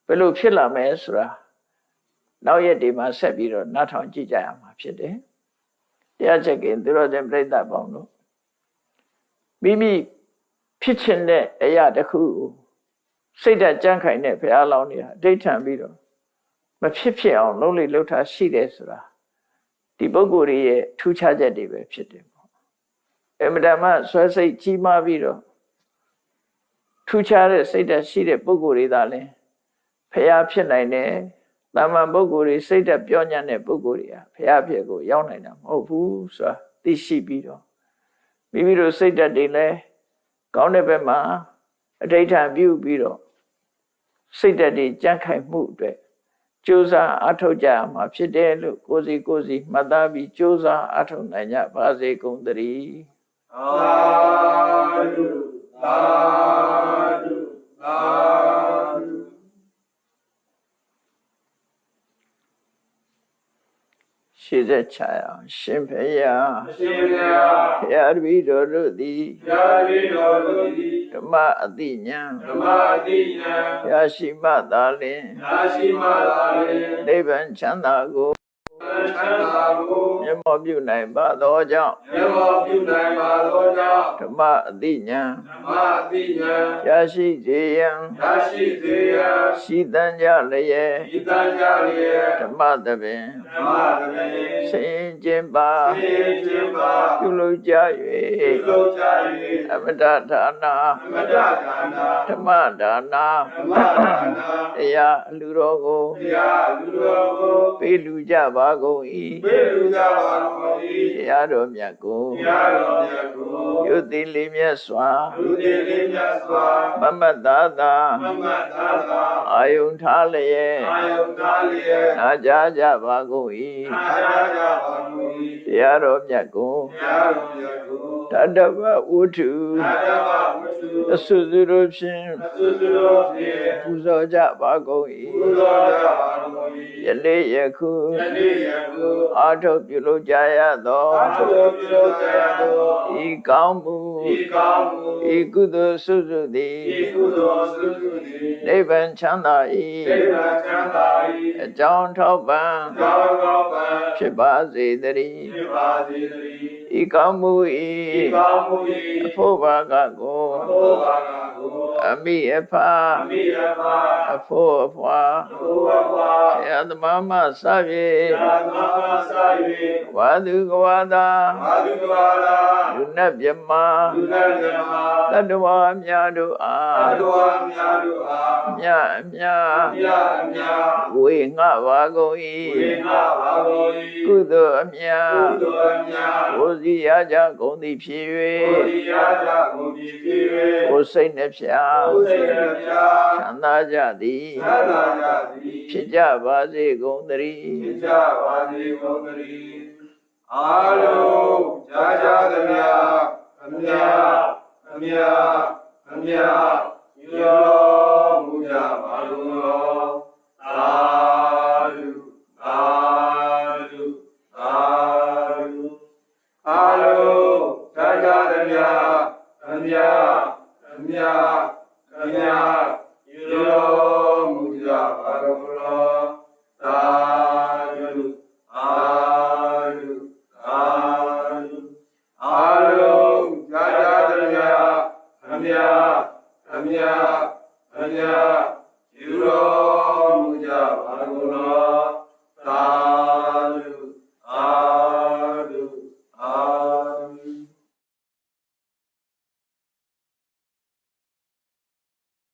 ဘယ်လိုဖြစ်လာမယ်ဆိုတာနောက်ရက်တွေမှာဆက်ပြီးတော့နားထောင်ကြည့်ကြရမှာဖြစ်တယ်။တရားချက်ကင်သူတော်စင်ပြိဿပေါင်းတို့မိမိဖြစ်ချင်တဲ့အရာတစ်ခုကိုစိတ်ဓာတ်ကြံ့ခိုင်တဲ့ဘုရားလောင်းတွေဟာအဋ္ဌိဋ္ဌာန်ပြီးတော့မဖြစ်အောင်လုံးလိလှုပ်ထားရှိတယ်ဆိုတာဒီပုဂ္ဂိုလ်ရဲ့ထူးခြားချက်တွေပဲဖြစ်တယ်ပေါ့။အမှန်တမ်းဆွဲစိတ်ကြီးမားပြီးတော့ထူးခြားတဲ့စိတ်ဓာတ်ရှိတဲ့ပုဂ္ဂိုလ်တွေသာလဲဘုရားဖြစ်နိုင်တယ်။တာမန်ပုဂ္ဂိုလ်တွေစိတ်ဓာတ်ပြောညံ့တဲ့ပုဂ္ဂိုလ်တွေဟာဘုရားဖြစ်ကိုရောက်နိုင်တာမဟုတ်ဘူးဆိုတာသိရှိပြီးတော့မိမိတို့စိတ်ဓာတ်တွေလဲကောင်းတဲ့ဘက်မှာအဋ္ဌိဋ္ဌာန်ပြုပြီးတော့စိတ်ဓာတ်တွေကြံ့ခိုင်မှုအတွက်ကြိုးစားအထောက်ကြမှာဖြစ်တယ်လို့ကိုယ်စီမှတ်သားပြီးကြိုးစားအထောက်နိုင်ကြပါစေကုန်သတည်းသာဓုသာဓုသာဓုရှိစေချာအောင်ရှင်ဖေယဘုရားတပည့်တော်တို့သည်ဓမ္မအတိညာရရှိမှသာလျှင်နိဗ္ဗာန်ချမ်းသာကိုမျက်မှောက်ပြုနိုင်ပါသောကြောင့်ဓမ္မအတိညာရရှိစေရန်ရှိတန်ကြလျက်ဓမ္မသဘင်ဆင်ကျင်ပါပြုလုပ်ကြ၍အမတဒါနာဓမ္မဒါနာတရားအလူတော်ကိုပေးလူကြပါကုန်၏တရားတော်မြတ်ကိုယုတိလေးမြတ်စွာမမတ်သာသာအာယုန်ထားလျက်နာကြားကြပါကုန်၏တရားတော်မြတ်ကိုတတ္တဝဝုထုအဆုစုတို့ဖြင့်ပူဇော်ကြပါကုန်၏ယနေ့ယခုအာထုပြုလုပ်ကြရသောဤကောင်းမှုဤကုသိုလ်စုစုသည်နိဗ္ဗာန်ချမ်းသာ၏အကြောင်းထောက်ပံ့ဖြစ်ပါစေတည်းဤကောင်းမှု၏အဖို့ဘာကကိုအမိအဖအဖို့အဖွာဆရာသမားမှစ၍ဝါသူကဝါသာလူနတ်မြမတတ္တဝါများတို့အားမြတ်အမြဝေငှပါကုန်၏ကုသိုလ်အမြဝိဇိယကြကုန်သည်ဖြစ်၍ကိုယ်စိတ်နှဖျားချမ်းသာကြသည်ဖြစ်ကြပါစေကုန်သတည်းအားလုံးကြားကြသမျှအမြယောမူကြပါလောသာဓုသာဓုသာဓုအားလုံးကြားကြသမျှအမြယောမူကြပါလောသာဓုသာဓုအားလုံးကြားကြသမျှအမြ